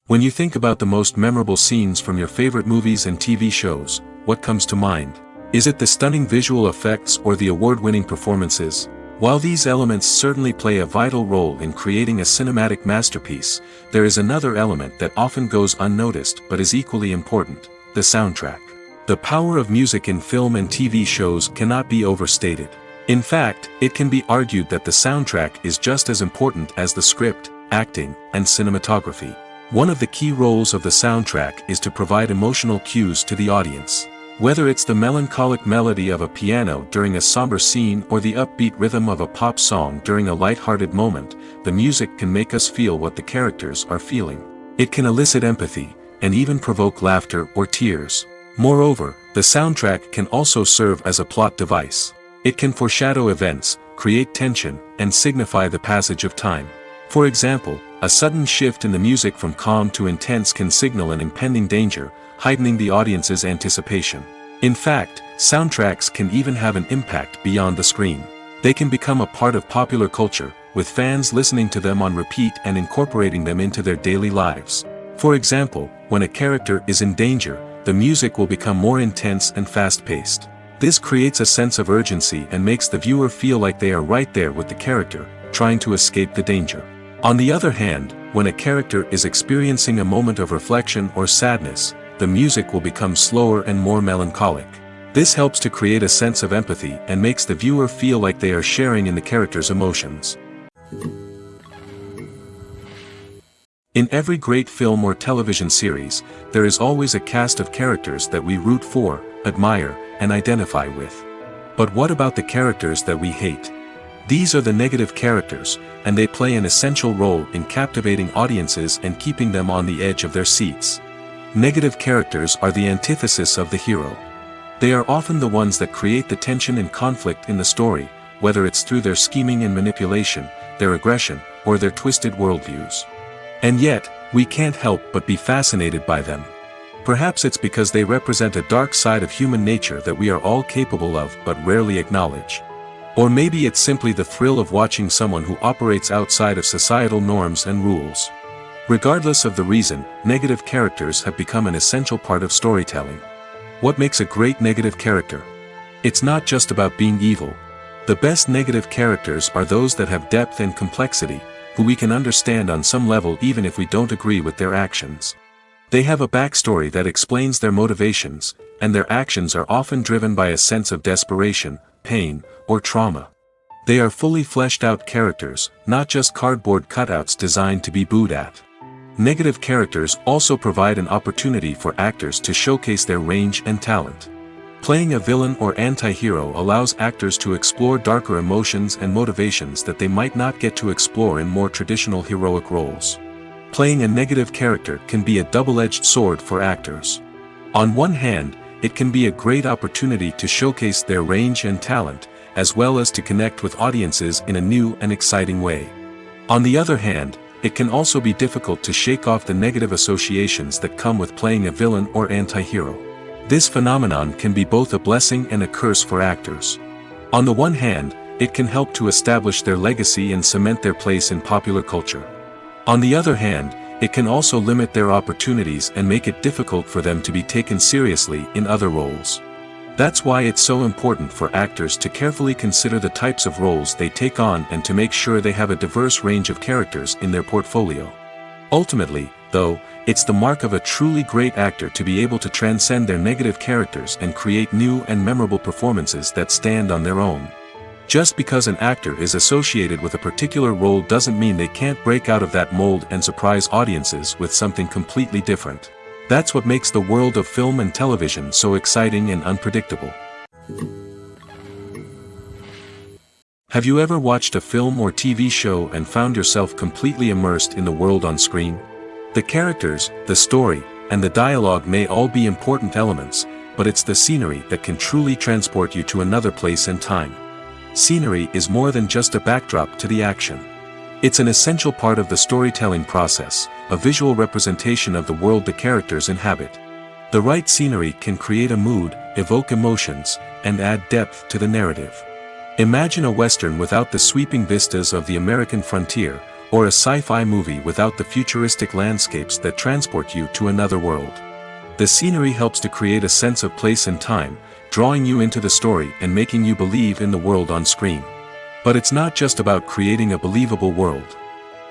When you think about the most memorable scenes from your favorite movies and TV shows, what comes to mind? Is it the stunning visual effects or the award-winning performances? While these elements certainly play a vital role in creating a cinematic masterpiece, there is another element that often goes unnoticed but is equally important: the soundtrack. The power of music in film and TV shows cannot be overstated. In fact, it can be argued that the soundtrack is just as important as the script, acting, and cinematography. One of the key roles of the soundtrack is to provide emotional cues to the audience. Whether it's the melancholic melody of a piano during a somber scene or the upbeat rhythm of a pop song during a light-hearted moment, the music can make us feel what the characters are feeling. It can elicit empathy, and even provoke laughter or tears. Moreover, the soundtrack can also serve as a plot device. It can foreshadow events, create tension, and signify the passage of time. For example, a sudden shift in the music from calm to intense can signal an impending danger, heightening the audience's anticipation. In fact, soundtracks can even have an impact beyond the screen. They can become a part of popular culture, with fans listening to them on repeat and incorporating them into their daily lives. For example, when a character is in danger, the music will become more intense and fast-paced. This creates a sense of urgency and makes the viewer feel like they are right there with the character, trying to escape the danger. On the other hand, when a character is experiencing a moment of reflection or sadness, the music will become slower and more melancholic. This helps to create a sense of empathy and makes the viewer feel like they are sharing in the character's emotions. In every great film or television series, there is always a cast of characters that we root for, admire, and identify with. But what about the characters that we hate? These are the negative characters, and they play an essential role in captivating audiences and keeping them on the edge of their seats. Negative characters are the antithesis of the hero. They are often the ones that create the tension and conflict in the story, whether it's through their scheming and manipulation, their aggression, or their twisted worldviews. And yet, we can't help but be fascinated by them. Perhaps it's because they represent a dark side of human nature that we are all capable of but rarely acknowledge. Or maybe it's simply the thrill of watching someone who operates outside of societal norms and rules. Regardless of the reason, negative characters have become an essential part of storytelling. What makes a great negative character? It's not just about being evil. The best negative characters are those that have depth and complexity, who we can understand on some level even if we don't agree with their actions. They have a backstory that explains their motivations, and their actions are often driven by a sense of desperation, pain, or trauma. They are fully fleshed out characters, not just cardboard cutouts designed to be booed at. Negative characters also provide an opportunity for actors to showcase their range and talent. Playing a villain or anti-hero allows actors to explore darker emotions and motivations that they might not get to explore in more traditional heroic roles. Playing a negative character can be a double-edged sword for actors. On one hand, it can be a great opportunity to showcase their range and talent, as well as to connect with audiences in a new and exciting way. On the other hand, it can also be difficult to shake off the negative associations that come with playing a villain or anti-hero. This phenomenon can be both a blessing and a curse for actors. On the one hand, it can help to establish their legacy and cement their place in popular culture. On the other hand, it can also limit their opportunities and make it difficult for them to be taken seriously in other roles. That's why it's so important for actors to carefully consider the types of roles they take on and to make sure they have a diverse range of characters in their portfolio. Ultimately, though, it's the mark of a truly great actor to be able to transcend their negative characters and create new and memorable performances that stand on their own. Just because an actor is associated with a particular role doesn't mean they can't break out of that mold and surprise audiences with something completely different. That's what makes the world of film and television so exciting and unpredictable. Have you ever watched a film or TV show and found yourself completely immersed in the world on screen? The characters, the story, and the dialogue may all be important elements, but it's the scenery that can truly transport you to another place and time. Scenery is more than just a backdrop to the action. It's an essential part of the storytelling process, a visual representation of the world the characters inhabit. The right scenery can create a mood, evoke emotions, and add depth to the narrative. Imagine a Western without the sweeping vistas of the American frontier, or a sci-fi movie without the futuristic landscapes that transport you to another world. The scenery helps to create a sense of place and time, drawing you into the story and making you believe in the world on screen. But it's not just about creating a believable world.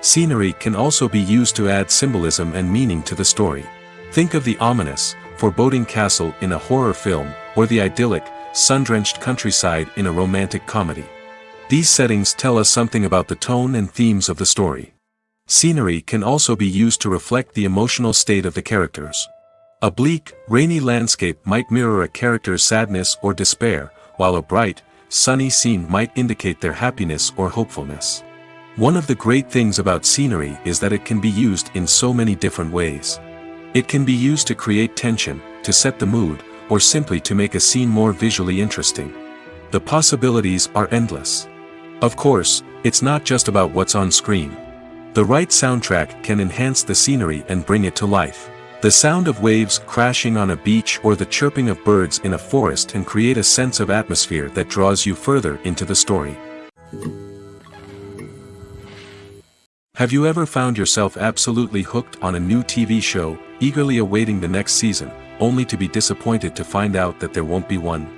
Scenery can also be used to add symbolism and meaning to the story. Think of the ominous, foreboding castle in a horror film, or the idyllic, sun-drenched countryside in a romantic comedy. These settings tell us something about the tone and themes of the story. Scenery can also be used to reflect the emotional state of the characters. A bleak, rainy landscape might mirror a character's sadness or despair, while a bright, sunny scene might indicate their happiness or hopefulness. One of the great things about scenery is that it can be used in so many different ways. It can be used to create tension, to set the mood, or simply to make a scene more visually interesting. The possibilities are endless. Of course, it's not just about what's on screen. The right soundtrack can enhance the scenery and bring it to life. The sound of waves crashing on a beach or the chirping of birds in a forest can create a sense of atmosphere that draws you further into the story. Have you ever found yourself absolutely hooked on a new TV show, eagerly awaiting the next season, only to be disappointed to find out that there won't be one?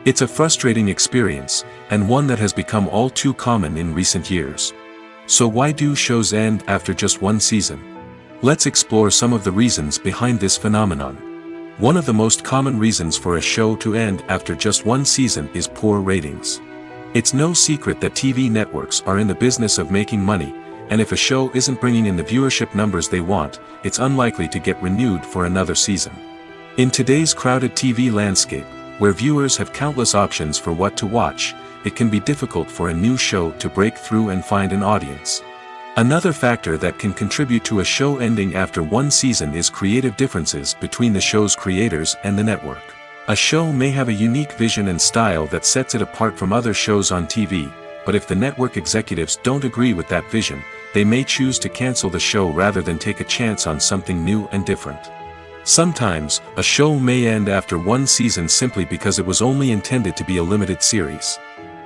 It's a frustrating experience, and one that has become all too common in recent years. So why do shows end after just one season? Let's explore some of the reasons behind this phenomenon. One of the most common reasons for a show to end after just one season is poor ratings. It's no secret that TV networks are in the business of making money, and if a show isn't bringing in the viewership numbers they want, it's unlikely to get renewed for another season. In today's crowded TV landscape, where viewers have countless options for what to watch, it can be difficult for a new show to break through and find an audience. Another factor that can contribute to a show ending after one season is creative differences between the show's creators and the network. A show may have a unique vision and style that sets it apart from other shows on TV, but if the network executives don't agree with that vision, they may choose to cancel the show rather than take a chance on something new and different. Sometimes, a show may end after one season simply because it was only intended to be a limited series.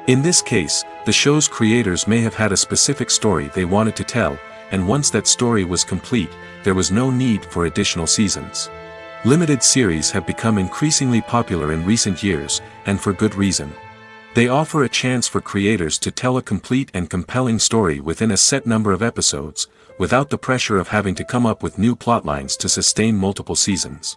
In this case, the show's creators may have had a specific story they wanted to tell, and once that story was complete, there was no need for additional seasons. Limited series have become increasingly popular in recent years, and for good reason. They offer a chance for creators to tell a complete and compelling story within a set number of episodes, without the pressure of having to come up with new plotlines to sustain multiple seasons.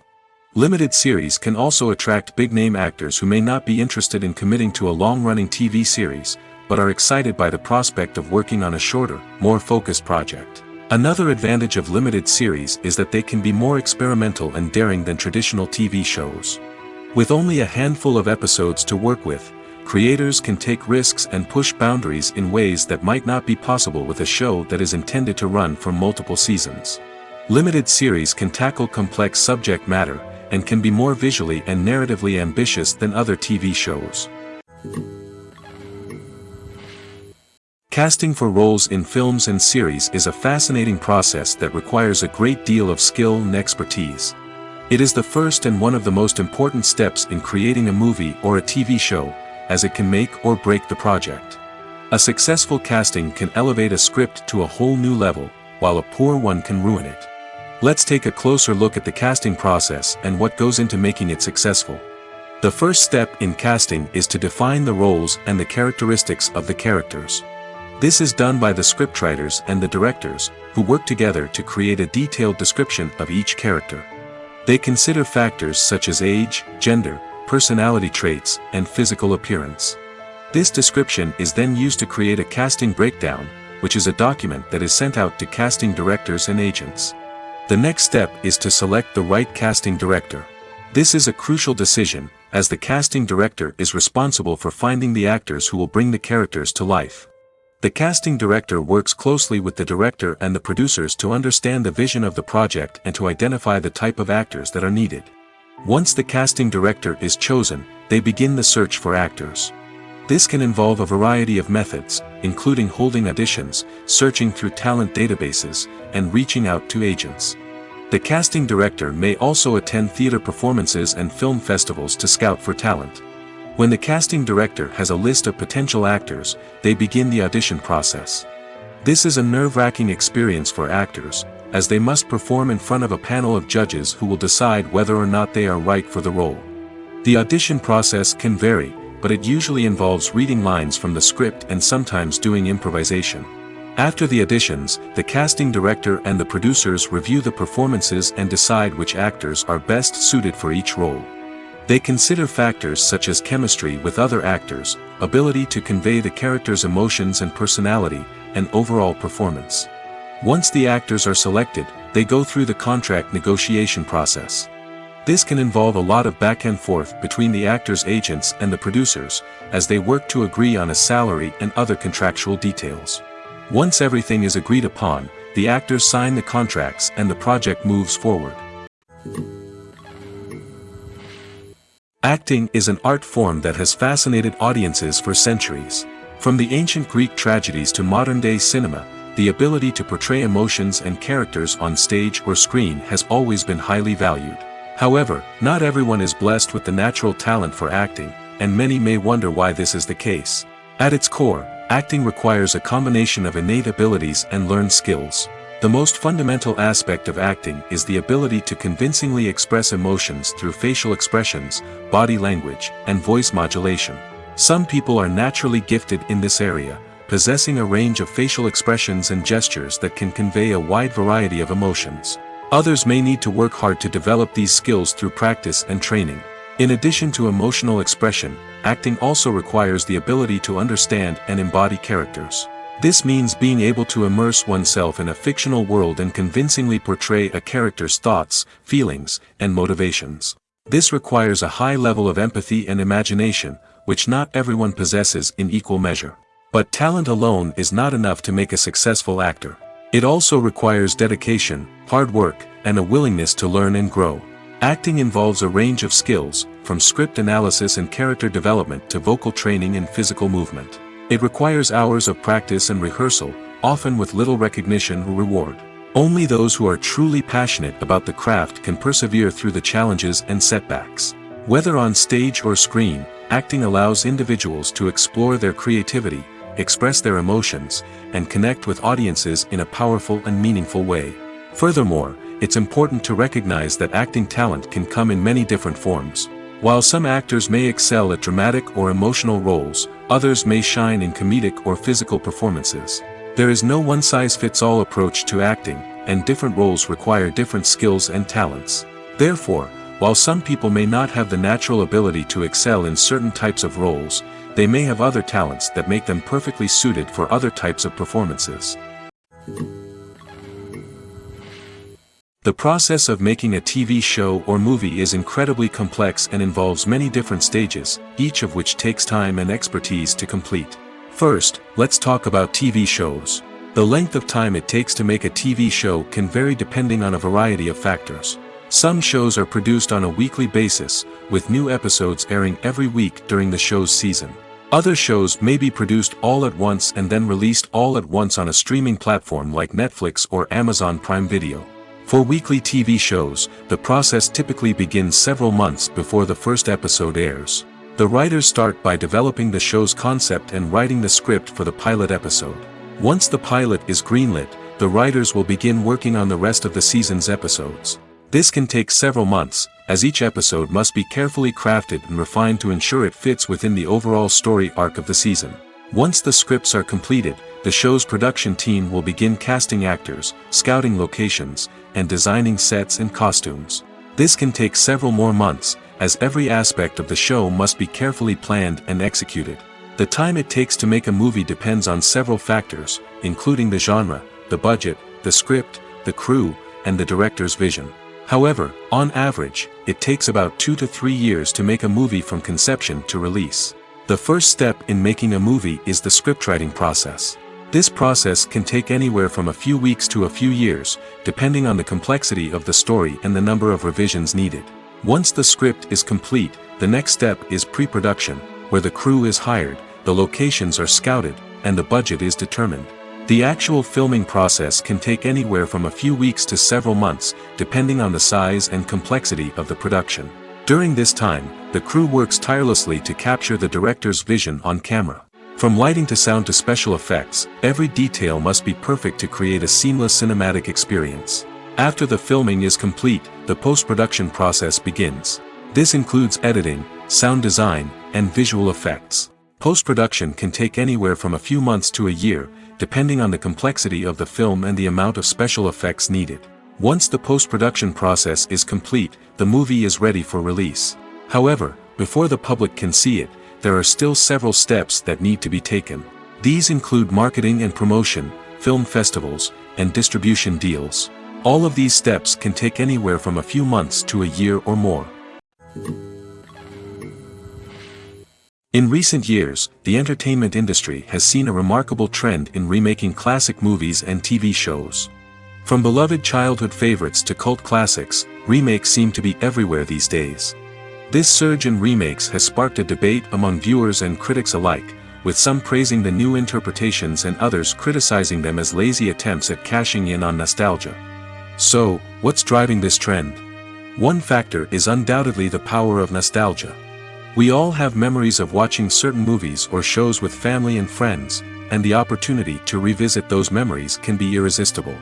Limited series can also attract big-name actors who may not be interested in committing to a long-running TV series, but are excited by the prospect of working on a shorter, more focused project. Another advantage of limited series is that they can be more experimental and daring than traditional TV shows. With only a handful of episodes to work with, creators can take risks and push boundaries in ways that might not be possible with a show that is intended to run for multiple seasons. Limited series can tackle complex subject matter, and can be more visually and narratively ambitious than other TV shows. Casting for roles in films and series is a fascinating process that requires a great deal of skill and expertise. It is the first and one of the most important steps in creating a movie or a TV show, as it can make or break the project. A successful casting can elevate a script to a whole new level, while a poor one can ruin it. Let's take a closer look at the casting process and what goes into making it successful. The first step in casting is to define the roles and the characteristics of the characters. This is done by the scriptwriters and the directors, who work together to create a detailed description of each character. They consider factors such as age, gender, personality traits, and physical appearance. This description is then used to create a casting breakdown, which is a document that is sent out to casting directors and agents. The next step is to select the right casting director. This is a crucial decision, as the casting director is responsible for finding the actors who will bring the characters to life. The casting director works closely with the director and the producers to understand the vision of the project and to identify the type of actors that are needed. Once the casting director is chosen, they begin the search for actors. This can involve a variety of methods, including holding auditions, searching through talent databases, and reaching out to agents. The casting director may also attend theater performances and film festivals to scout for talent. When the casting director has a list of potential actors, they begin the audition process. This is a nerve-wracking experience for actors, as they must perform in front of a panel of judges who will decide whether or not they are right for the role. The audition process can vary, but it usually involves reading lines from the script and sometimes doing improvisation. After the auditions, the casting director and the producers review the performances and decide which actors are best suited for each role. They consider factors such as chemistry with other actors, ability to convey the character's emotions and personality, and overall performance. Once the actors are selected, they go through the contract negotiation process. This can involve a lot of back and forth between the actors' agents and the producers, as they work to agree on a salary and other contractual details. Once everything is agreed upon, the actors sign the contracts and the project moves forward. Acting is an art form that has fascinated audiences for centuries. From the ancient Greek tragedies to modern-day cinema, the ability to portray emotions and characters on stage or screen has always been highly valued. However, not everyone is blessed with the natural talent for acting, and many may wonder why this is the case. At its core, acting requires a combination of innate abilities and learned skills. The most fundamental aspect of acting is the ability to convincingly express emotions through facial expressions, body language, and voice modulation. Some people are naturally gifted in this area, possessing a range of facial expressions and gestures that can convey a wide variety of emotions. Others may need to work hard to develop these skills through practice and training. In addition to emotional expression, acting also requires the ability to understand and embody characters. This means being able to immerse oneself in a fictional world and convincingly portray a character's thoughts, feelings, and motivations. This requires a high level of empathy and imagination, which not everyone possesses in equal measure. But talent alone is not enough to make a successful actor. It also requires dedication, hard work, and a willingness to learn and grow. Acting involves a range of skills, from script analysis and character development to vocal training and physical movement. It requires hours of practice and rehearsal, often with little recognition or reward. Only those who are truly passionate about the craft can persevere through the challenges and setbacks. Whether on stage or screen, acting allows individuals to explore their creativity, express their emotions, and connect with audiences in a powerful and meaningful way. Furthermore, it's important to recognize that acting talent can come in many different forms. While some actors may excel at dramatic or emotional roles, others may shine in comedic or physical performances. There is no one-size-fits-all approach to acting, and different roles require different skills and talents. Therefore, while some people may not have the natural ability to excel in certain types of roles, they may have other talents that make them perfectly suited for other types of performances. The process of making a TV show or movie is incredibly complex and involves many different stages, each of which takes time and expertise to complete. First, let's talk about TV shows. The length of time it takes to make a TV show can vary depending on a variety of factors. Some shows are produced on a weekly basis, with new episodes airing every week during the show's season. Other shows may be produced all at once and then released all at once on a streaming platform like Netflix or Amazon Prime Video. For weekly TV shows, the process typically begins several months before the first episode airs. The writers start by developing the show's concept and writing the script for the pilot episode. Once the pilot is greenlit, the writers will begin working on the rest of the season's episodes. This can take several months, as each episode must be carefully crafted and refined to ensure it fits within the overall story arc of the season. Once the scripts are completed, the show's production team will begin casting actors, scouting locations, and designing sets and costumes. This can take several more months, as every aspect of the show must be carefully planned and executed. The time it takes to make a movie depends on several factors, including the genre, the budget, the script, the crew, and the director's vision. However, on average, it takes about 2 to 3 years to make a movie from conception to release. The first step in making a movie is the scriptwriting process. This process can take anywhere from a few weeks to a few years, depending on the complexity of the story and the number of revisions needed. Once the script is complete, the next step is pre-production, where the crew is hired, the locations are scouted, and the budget is determined. The actual filming process can take anywhere from a few weeks to several months, depending on the size and complexity of the production. During this time, the crew works tirelessly to capture the director's vision on camera. From lighting to sound to special effects, every detail must be perfect to create a seamless cinematic experience. After the filming is complete, the post-production process begins. This includes editing, sound design, and visual effects. Post-production can take anywhere from a few months to a year, depending on the complexity of the film and the amount of special effects needed. Once the post-production process is complete, the movie is ready for release. However, before the public can see it, there are still several steps that need to be taken. These include marketing and promotion, film festivals, and distribution deals. All of these steps can take anywhere from a few months to a year or more. In recent years, the entertainment industry has seen a remarkable trend in remaking classic movies and TV shows. From beloved childhood favorites to cult classics, remakes seem to be everywhere these days. This surge in remakes has sparked a debate among viewers and critics alike, with some praising the new interpretations and others criticizing them as lazy attempts at cashing in on nostalgia. So, what's driving this trend? One factor is undoubtedly the power of nostalgia. We all have memories of watching certain movies or shows with family and friends, and the opportunity to revisit those memories can be irresistible.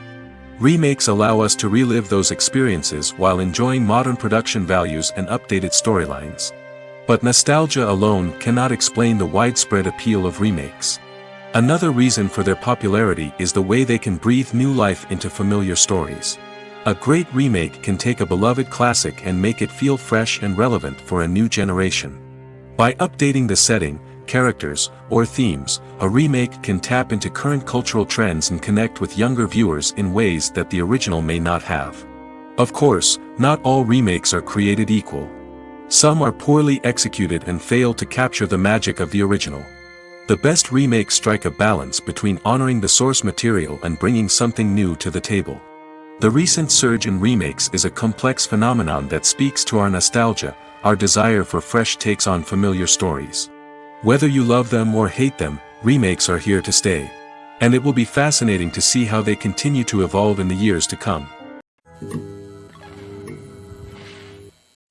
Remakes allow us to relive those experiences while enjoying modern production values and updated storylines. But nostalgia alone cannot explain the widespread appeal of remakes. Another reason for their popularity is the way they can breathe new life into familiar stories. A great remake can take a beloved classic and make it feel fresh and relevant for a new generation. By updating the setting, characters, or themes, a remake can tap into current cultural trends and connect with younger viewers in ways that the original may not have. Of course, not all remakes are created equal. Some are poorly executed and fail to capture the magic of the original. The best remakes strike a balance between honoring the source material and bringing something new to the table. The recent surge in remakes is a complex phenomenon that speaks to our nostalgia, our desire for fresh takes on familiar stories. Whether you love them or hate them, remakes are here to stay. And it will be fascinating to see how they continue to evolve in the years to come.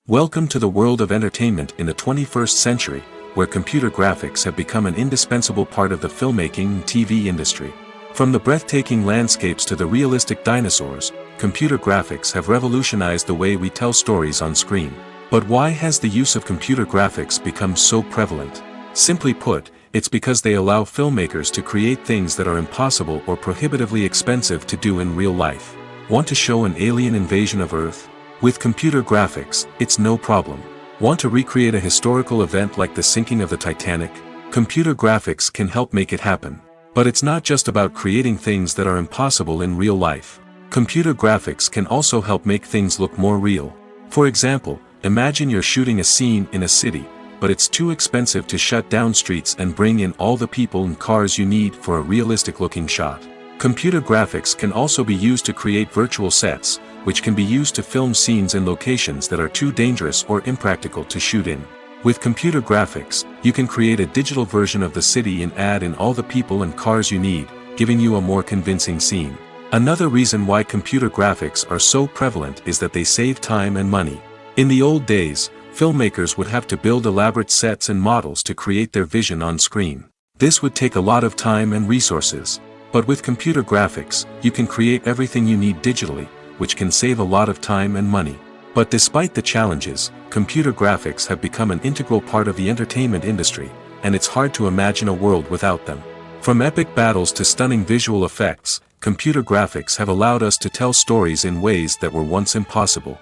Welcome to the world of entertainment in the 21st century, where computer graphics have become an indispensable part of the filmmaking and TV industry. From the breathtaking landscapes to the realistic dinosaurs, computer graphics have revolutionized the way we tell stories on screen. But why has the use of computer graphics become so prevalent? Simply put, it's because they allow filmmakers to create things that are impossible or prohibitively expensive to do in real life. Want to show an alien invasion of Earth? With computer graphics, it's no problem. Want to recreate a historical event like the sinking of the Titanic? Computer graphics can help make it happen. But it's not just about creating things that are impossible in real life. Computer graphics can also help make things look more real. For example, imagine you're shooting a scene in a city, but it's too expensive to shut down streets and bring in all the people and cars you need for a realistic-looking shot. Computer graphics can also be used to create virtual sets, which can be used to film scenes in locations that are too dangerous or impractical to shoot in. With computer graphics, you can create a digital version of the city and add in all the people and cars you need, giving you a more convincing scene. Another reason why computer graphics are so prevalent is that they save time and money. In the old days, filmmakers would have to build elaborate sets and models to create their vision on screen. This would take a lot of time and resources. But with computer graphics, you can create everything you need digitally, which can save a lot of time and money. But despite the challenges, computer graphics have become an integral part of the entertainment industry, and it's hard to imagine a world without them. From epic battles to stunning visual effects, computer graphics have allowed us to tell stories in ways that were once impossible.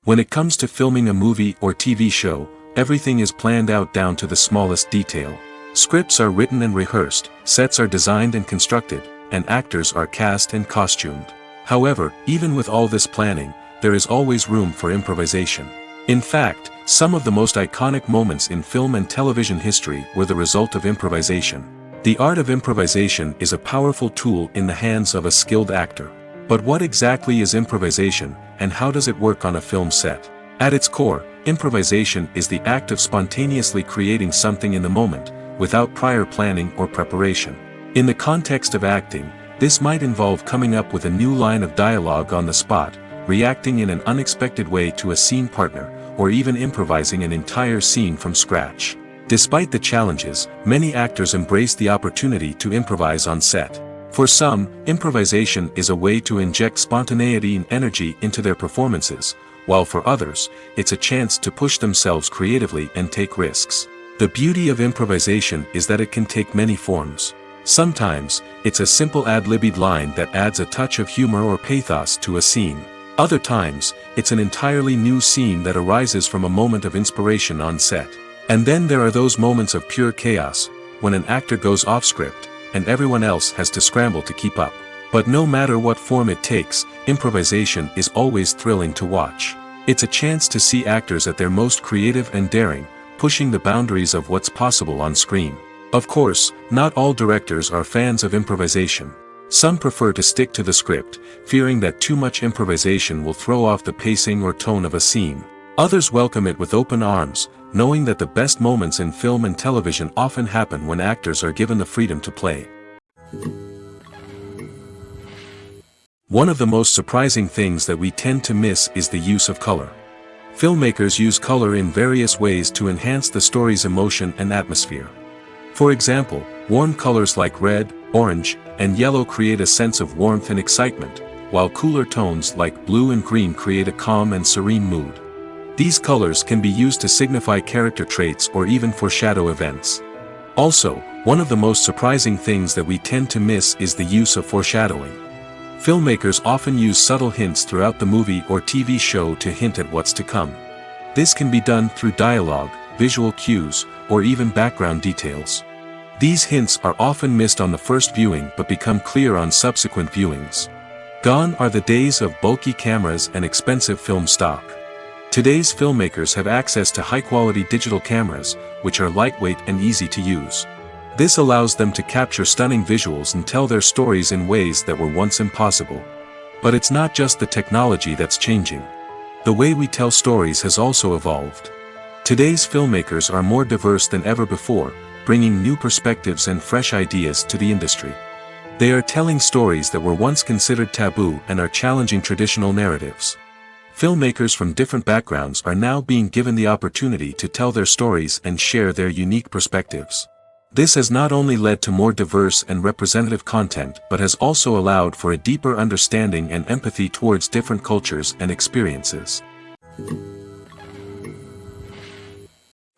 When it comes to filming a movie or TV show, everything is planned out down to the smallest detail. Scripts are written and rehearsed, sets are designed and constructed, and actors are cast and costumed. However, even with all this planning, there is always room for improvisation. In fact, some of the most iconic moments in film and television history were the result of improvisation. The art of improvisation is a powerful tool in the hands of a skilled actor. But what exactly is improvisation, and how does it work on a film set? At its core, improvisation is the act of spontaneously creating something in the moment, without prior planning or preparation. In the context of acting, this might involve coming up with a new line of dialogue on the spot, reacting in an unexpected way to a scene partner, or even improvising an entire scene from scratch. Despite the challenges, many actors embrace the opportunity to improvise on set. For some, improvisation is a way to inject spontaneity and energy into their performances, while for others, it's a chance to push themselves creatively and take risks. The beauty of improvisation is that it can take many forms. Sometimes, it's a simple ad-libbed line that adds a touch of humor or pathos to a scene. Other times, it's an entirely new scene that arises from a moment of inspiration on set. And then there are those moments of pure chaos, when an actor goes off script, and everyone else has to scramble to keep up. But no matter what form it takes, improvisation is always thrilling to watch. It's a chance to see actors at their most creative and daring, pushing the boundaries of what's possible on screen. Of course, not all directors are fans of improvisation. Some prefer to stick to the script, fearing that too much improvisation will throw off the pacing or tone of a scene. Others welcome it with open arms, knowing that the best moments in film and television often happen when actors are given the freedom to play. One of the most surprising things that we tend to miss is the use of color. Filmmakers use color in various ways to enhance the story's emotion and atmosphere. For example, warm colors like red, orange, and yellow create a sense of warmth and excitement, while cooler tones like blue and green create a calm and serene mood. These colors can be used to signify character traits or even foreshadow events. Also, one of the most surprising things that we tend to miss is the use of foreshadowing. Filmmakers often use subtle hints throughout the movie or TV show to hint at what's to come. This can be done through dialogue, visual cues, or even background details. These hints are often missed on the first viewing but become clear on subsequent viewings. Gone are the days of bulky cameras and expensive film stock. Today's filmmakers have access to high-quality digital cameras, which are lightweight and easy to use. This allows them to capture stunning visuals and tell their stories in ways that were once impossible. But it's not just the technology that's changing. The way we tell stories has also evolved. Today's filmmakers are more diverse than ever before, bringing new perspectives and fresh ideas to the industry. They are telling stories that were once considered taboo and are challenging traditional narratives. Filmmakers from different backgrounds are now being given the opportunity to tell their stories and share their unique perspectives. This has not only led to more diverse and representative content but has also allowed for a deeper understanding and empathy towards different cultures and experiences.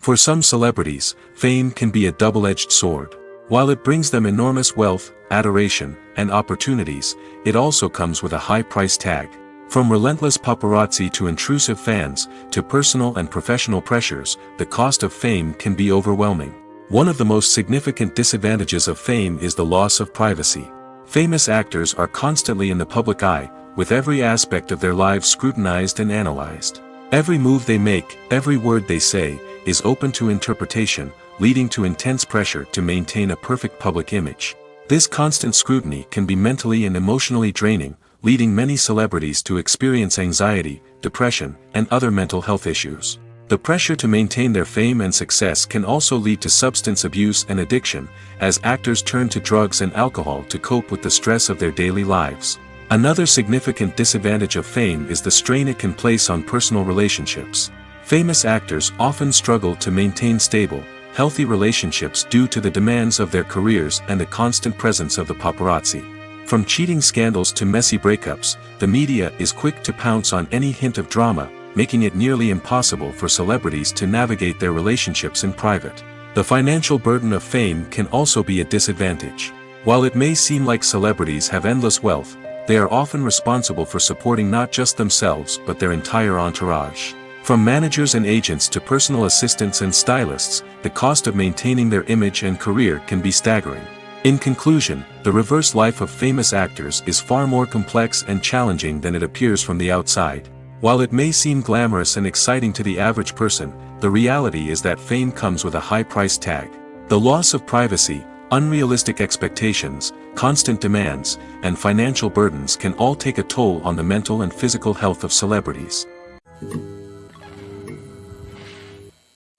For some celebrities, fame can be a double-edged sword. While it brings them enormous wealth, adoration, and opportunities, it also comes with a high price tag. From relentless paparazzi to intrusive fans, to personal and professional pressures, the cost of fame can be overwhelming. One of the most significant disadvantages of fame is the loss of privacy. Famous actors are constantly in the public eye, with every aspect of their lives scrutinized and analyzed. Every move they make, every word they say, is open to interpretation, leading to intense pressure to maintain a perfect public image. This constant scrutiny can be mentally and emotionally draining, leading many celebrities to experience anxiety, depression, and other mental health issues. The pressure to maintain their fame and success can also lead to substance abuse and addiction, as actors turn to drugs and alcohol to cope with the stress of their daily lives. Another significant disadvantage of fame is the strain it can place on personal relationships. Famous actors often struggle to maintain stable, healthy relationships due to the demands of their careers and the constant presence of the paparazzi. From cheating scandals to messy breakups, the media is quick to pounce on any hint of drama, making it nearly impossible for celebrities to navigate their relationships in private. The financial burden of fame can also be a disadvantage. While it may seem like celebrities have endless wealth, they are often responsible for supporting not just themselves but their entire entourage. From managers and agents to personal assistants and stylists, the cost of maintaining their image and career can be staggering. In conclusion, the reverse life of famous actors is far more complex and challenging than it appears from the outside. While it may seem glamorous and exciting to the average person, the reality is that fame comes with a high price tag. The loss of privacy, unrealistic expectations, constant demands, and financial burdens can all take a toll on the mental and physical health of celebrities.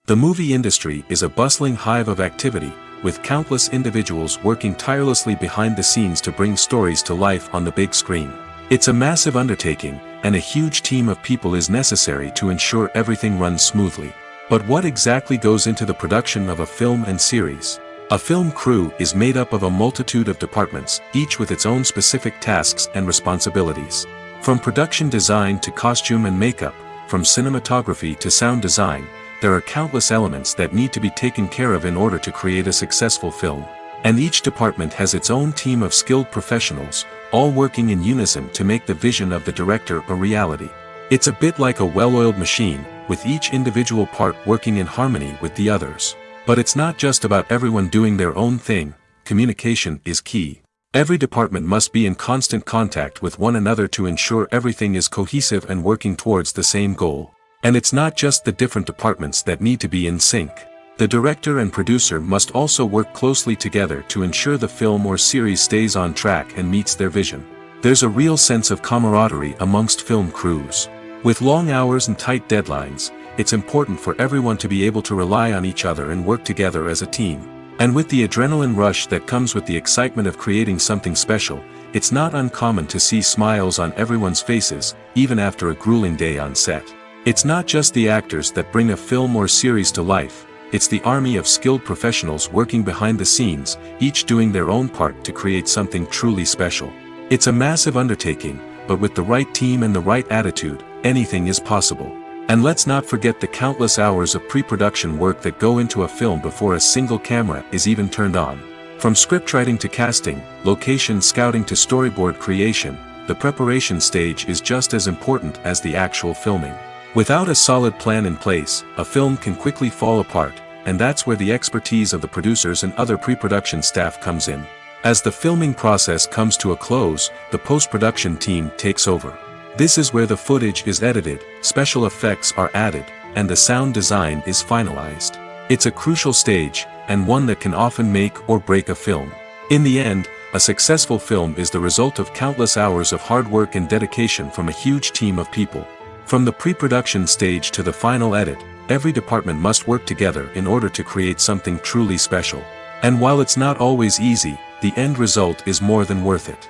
The movie industry is a bustling hive of activity, with countless individuals working tirelessly behind the scenes to bring stories to life on the big screen. It's a massive undertaking, and a huge team of people is necessary to ensure everything runs smoothly. But what exactly goes into the production of a film and series? A film crew is made up of a multitude of departments, each with its own specific tasks and responsibilities. From production design to costume and makeup, from cinematography to sound design, there are countless elements that need to be taken care of in order to create a successful film. And each department has its own team of skilled professionals, all working in unison to make the vision of the director a reality. It's a bit like a well-oiled machine, with each individual part working in harmony with the others. But it's not just about everyone doing their own thing. Communication is key. Every department must be in constant contact with one another to ensure everything is cohesive and working towards the same goal. And it's not just the different departments that need to be in sync. The director and producer must also work closely together to ensure the film or series stays on track and meets their vision. There's a real sense of camaraderie amongst film crews. With long hours and tight deadlines, it's important for everyone to be able to rely on each other and work together as a team. And with the adrenaline rush that comes with the excitement of creating something special, it's not uncommon to see smiles on everyone's faces, even after a grueling day on set. It's not just the actors that bring a film or series to life, it's the army of skilled professionals working behind the scenes, each doing their own part to create something truly special. It's a massive undertaking, but with the right team and the right attitude, anything is possible. And let's not forget the countless hours of pre-production work that go into a film before a single camera is even turned on. From scriptwriting to casting, location scouting to storyboard creation, the preparation stage is just as important as the actual filming. Without a solid plan in place, a film can quickly fall apart, and that's where the expertise of the producers and other pre-production staff comes in. As the filming process comes to a close, the post-production team takes over. This is where the footage is edited, special effects are added, and the sound design is finalized. It's a crucial stage, and one that can often make or break a film. In the end, a successful film is the result of countless hours of hard work and dedication from a huge team of people. From the pre-production stage to the final edit, every department must work together in order to create something truly special. And while it's not always easy, the end result is more than worth it.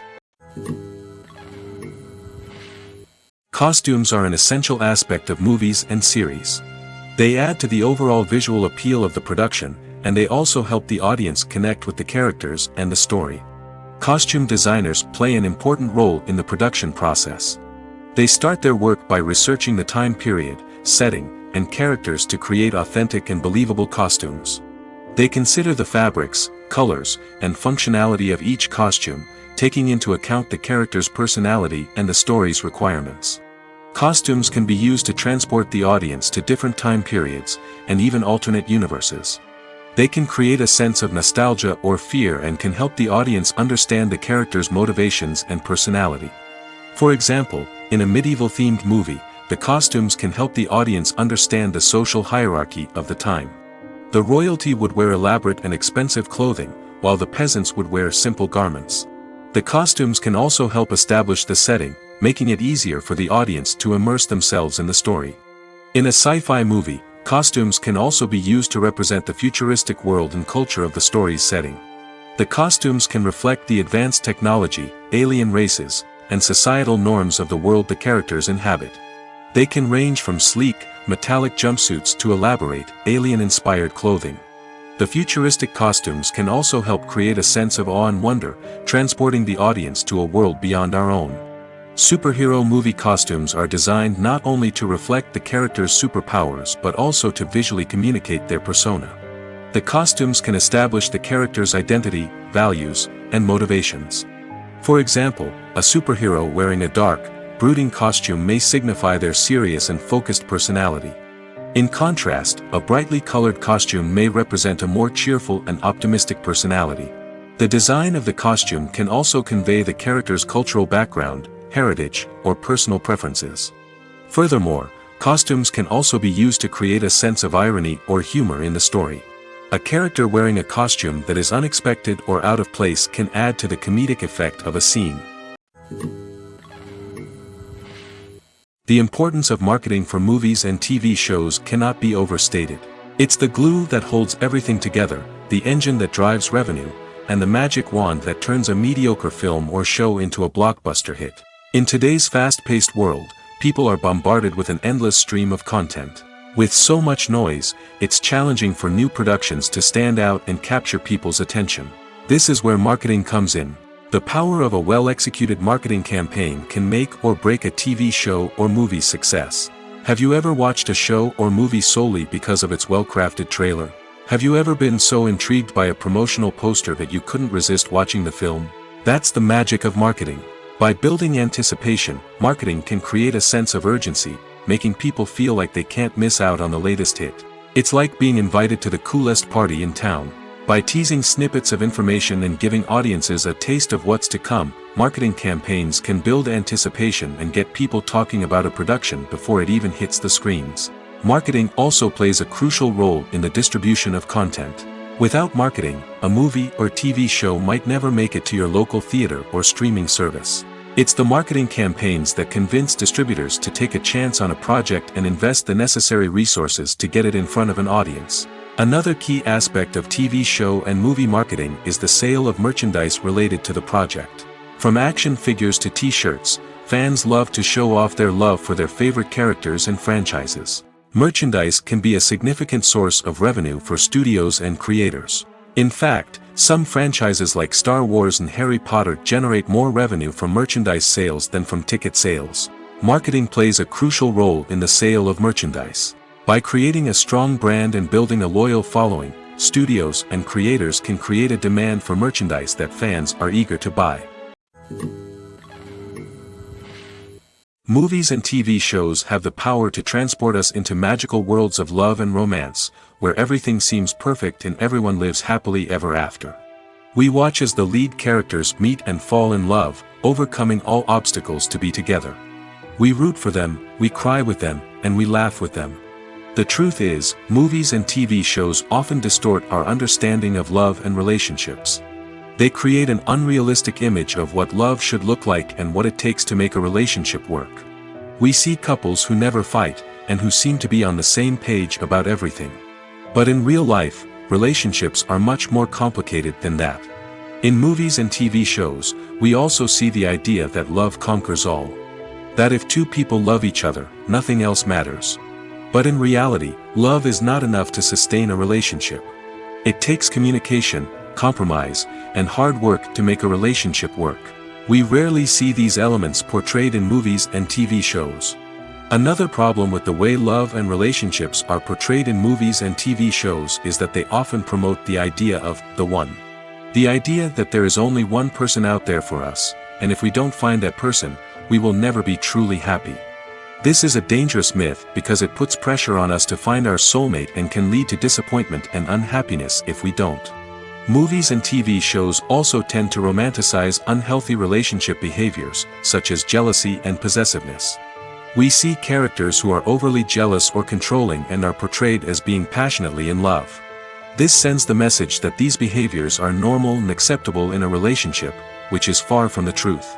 Costumes are an essential aspect of movies and series. They add to the overall visual appeal of the production, and they also help the audience connect with the characters and the story. Costume designers play an important role in the production process. They start their work by researching the time period, setting, and characters to create authentic and believable costumes. They consider the fabrics, colors, and functionality of each costume, taking into account the character's personality and the story's requirements. Costumes can be used to transport the audience to different time periods, and even alternate universes. They can create a sense of nostalgia or fear and can help the audience understand the character's motivations and personality. For example, in a medieval-themed movie, the costumes can help the audience understand the social hierarchy of the time. The royalty would wear elaborate and expensive clothing, while the peasants would wear simple garments. The costumes can also help establish the setting, making it easier for the audience to immerse themselves in the story. In a sci-fi movie, costumes can also be used to represent the futuristic world and culture of the story's setting. The costumes can reflect the advanced technology, alien races, and societal norms of the world the characters inhabit. They can range from sleek, metallic jumpsuits to elaborate, alien-inspired clothing. The futuristic costumes can also help create a sense of awe and wonder, transporting the audience to a world beyond our own. Superhero movie costumes are designed not only to reflect the character's superpowers but also to visually communicate their persona. The costumes can establish the character's identity, values, and motivations. For example, a superhero wearing a dark, brooding costume may signify their serious and focused personality. In contrast, a brightly colored costume may represent a more cheerful and optimistic personality. The design of the costume can also convey the character's cultural background, heritage, or personal preferences. Furthermore, costumes can also be used to create a sense of irony or humor in the story. A character wearing a costume that is unexpected or out of place can add to the comedic effect of a scene. The importance of marketing for movies and TV shows cannot be overstated. It's the glue that holds everything together, the engine that drives revenue, and the magic wand that turns a mediocre film or show into a blockbuster hit. In today's fast-paced world, people are bombarded with an endless stream of content. With so much noise, it's challenging for new productions to stand out and capture people's attention. This is where marketing comes in. The power of a well-executed marketing campaign can make or break a TV show or movie's success. Have you ever watched a show or movie solely because of its well-crafted trailer? Have you ever been so intrigued by a promotional poster that you couldn't resist watching the film? That's the magic of marketing. By building anticipation, marketing can create a sense of urgency, making people feel like they can't miss out on the latest hit. It's like being invited to the coolest party in town. By teasing snippets of information and giving audiences a taste of what's to come, marketing campaigns can build anticipation and get people talking about a production before it even hits the screens. Marketing also plays a crucial role in the distribution of content. Without marketing, a movie or TV show might never make it to your local theater or streaming service. It's the marketing campaigns that convince distributors to take a chance on a project and invest the necessary resources to get it in front of an audience. Another key aspect of TV show and movie marketing is the sale of merchandise related to the project. From action figures to t-shirts, fans love to show off their love for their favorite characters and franchises. Merchandise can be a significant source of revenue for studios and creators. In fact, some franchises like Star Wars and Harry Potter generate more revenue from merchandise sales than from ticket sales. Marketing plays a crucial role in the sale of merchandise. By creating a strong brand and building a loyal following, studios and creators can create a demand for merchandise that fans are eager to buy. Movies and TV shows have the power to transport us into magical worlds of love and romance, where everything seems perfect and everyone lives happily ever after. We watch as the lead characters meet and fall in love, overcoming all obstacles to be together. We root for them, we cry with them, and we laugh with them. The truth is, movies and TV shows often distort our understanding of love and relationships. They create an unrealistic image of what love should look like and what it takes to make a relationship work. We see couples who never fight, and who seem to be on the same page about everything. But in real life, relationships are much more complicated than that. In movies and TV shows, we also see the idea that love conquers all. That if two people love each other, nothing else matters. But in reality, love is not enough to sustain a relationship. It takes communication, compromise, and hard work to make a relationship work. We rarely see these elements portrayed in movies and TV shows. Another problem with the way love and relationships are portrayed in movies and TV shows is that they often promote the idea of the one. The idea that there is only one person out there for us, and if we don't find that person, we will never be truly happy. This is a dangerous myth because it puts pressure on us to find our soulmate and can lead to disappointment and unhappiness if we don't. Movies and TV shows also tend to romanticize unhealthy relationship behaviors, such as jealousy and possessiveness. We see characters who are overly jealous or controlling and are portrayed as being passionately in love. This sends the message that these behaviors are normal and acceptable in a relationship, which is far from the truth.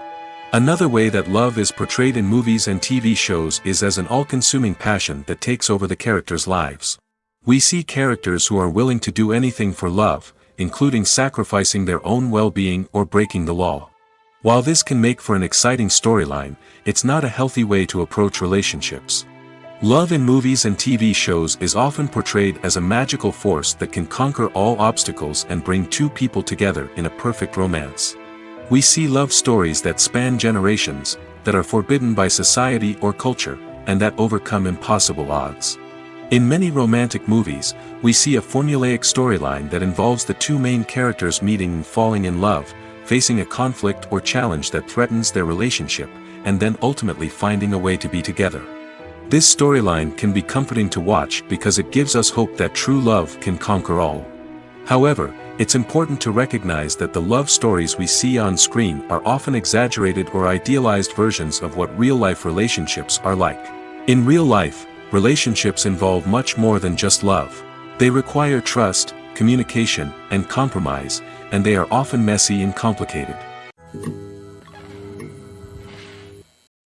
Another way that love is portrayed in movies and TV shows is as an all-consuming passion that takes over the characters' lives. We see characters who are willing to do anything for love, including sacrificing their own well-being or breaking the law. While this can make for an exciting storyline, it's not a healthy way to approach relationships. Love in movies and TV shows is often portrayed as a magical force that can conquer all obstacles and bring two people together in a perfect romance. We see love stories that span generations, that are forbidden by society or culture, and that overcome impossible odds. In many romantic movies, we see a formulaic storyline that involves the two main characters meeting and falling in love, facing a conflict or challenge that threatens their relationship, and then ultimately finding a way to be together. This storyline can be comforting to watch because it gives us hope that true love can conquer all. However, it's important to recognize that the love stories we see on screen are often exaggerated or idealized versions of what real-life relationships are like. In real life, relationships involve much more than just love. They require trust, communication, and compromise, and they are often messy and complicated.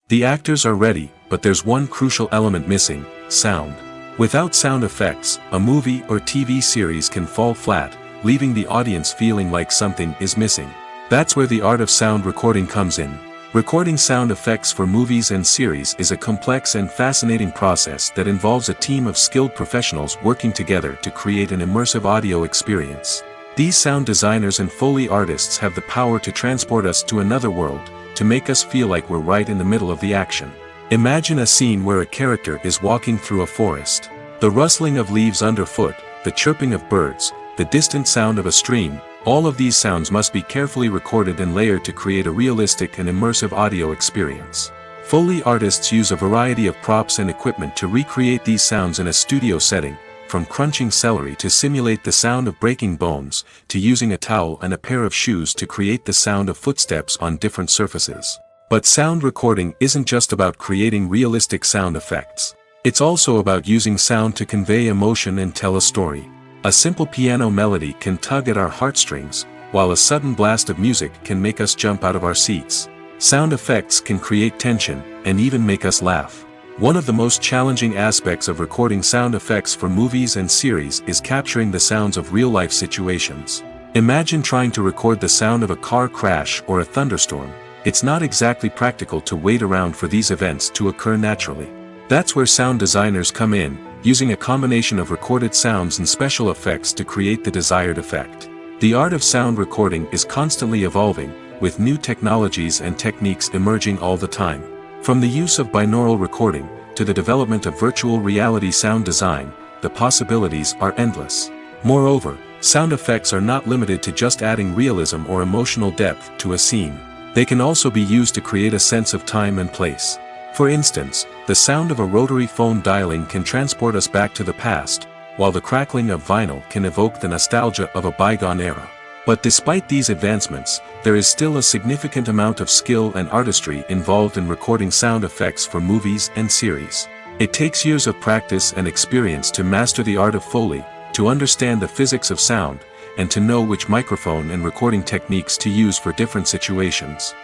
The actors are ready, but there's one crucial element missing: sound. Without sound effects, a movie or TV series can fall flat, leaving the audience feeling like something is missing. That's where the art of sound recording comes in. Recording sound effects for movies and series is a complex and fascinating process that involves a team of skilled professionals working together to create an immersive audio experience. These sound designers and Foley artists have the power to transport us to another world, to make us feel like we're right in the middle of the action. Imagine a scene where a character is walking through a forest. The rustling of leaves underfoot, the chirping of birds, the distant sound of a stream, all of these sounds must be carefully recorded and layered to create a realistic and immersive audio experience. Foley artists use a variety of props and equipment to recreate these sounds in a studio setting, from crunching celery to simulate the sound of breaking bones, to using a towel and a pair of shoes to create the sound of footsteps on different surfaces. But sound recording isn't just about creating realistic sound effects. It's also about using sound to convey emotion and tell a story. A simple piano melody can tug at our heartstrings, while a sudden blast of music can make us jump out of our seats. Sound effects can create tension, and even make us laugh. One of the most challenging aspects of recording sound effects for movies and series is capturing the sounds of real-life situations. Imagine trying to record the sound of a car crash or a thunderstorm. It's not exactly practical to wait around for these events to occur naturally. That's where sound designers come in, using a combination of recorded sounds and special effects to create the desired effect. The art of sound recording is constantly evolving, with new technologies and techniques emerging all the time. From the use of binaural recording, to the development of virtual reality sound design, the possibilities are endless. Moreover, sound effects are not limited to just adding realism or emotional depth to a scene. They can also be used to create a sense of time and place. For instance, the sound of a rotary phone dialing can transport us back to the past, while the crackling of vinyl can evoke the nostalgia of a bygone era. But despite these advancements, there is still a significant amount of skill and artistry involved in recording sound effects for movies and series. It takes years of practice and experience to master the art of Foley, to understand the physics of sound, and to know which microphone and recording techniques to use for different situations.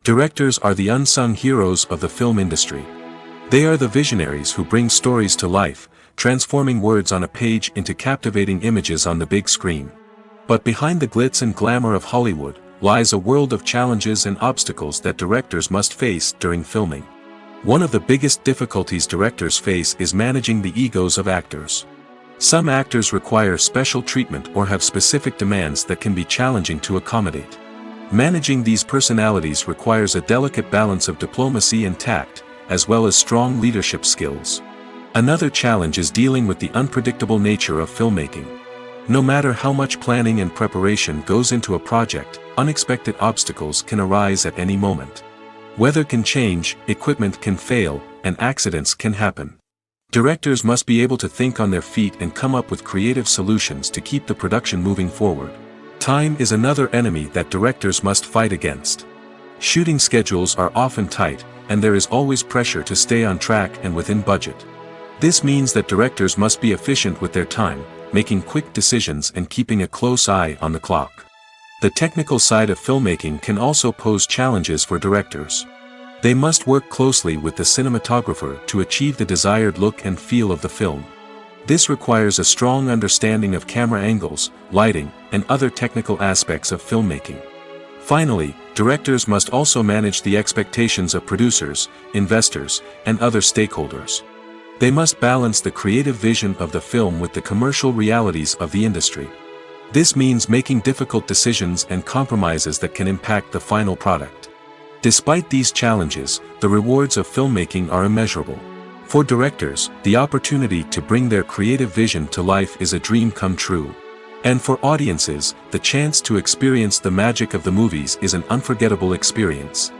Directors are the unsung heroes of the film industry. They are the visionaries who bring stories to life, transforming words on a page into captivating images on the big screen. But behind the glitz and glamour of Hollywood lies a world of challenges and obstacles that directors must face during filming. One of the biggest difficulties directors face is managing the egos of actors. Some actors require special treatment or have specific demands that can be challenging to accommodate. Managing these personalities requires a delicate balance of diplomacy and tact, as well as strong leadership skills. Another challenge is dealing with the unpredictable nature of filmmaking. No matter how much planning and preparation goes into a project, unexpected obstacles can arise at any moment. Weather can change, equipment can fail, and accidents can happen. Directors must be able to think on their feet and come up with creative solutions to keep the production moving forward. Time is another enemy that directors must fight against. Shooting schedules are often tight, and there is always pressure to stay on track and within budget. This means that directors must be efficient with their time, making quick decisions and keeping a close eye on the clock. The technical side of filmmaking can also pose challenges for directors. They must work closely with the cinematographer to achieve the desired look and feel of the film. This requires a strong understanding of camera angles, lighting, and other technical aspects of filmmaking. Finally, directors must also manage the expectations of producers, investors, and other stakeholders. They must balance the creative vision of the film with the commercial realities of the industry. This means making difficult decisions and compromises that can impact the final product. Despite these challenges, the rewards of filmmaking are immeasurable. For directors, the opportunity to bring their creative vision to life is a dream come true. And for audiences, the chance to experience the magic of the movies is an unforgettable experience.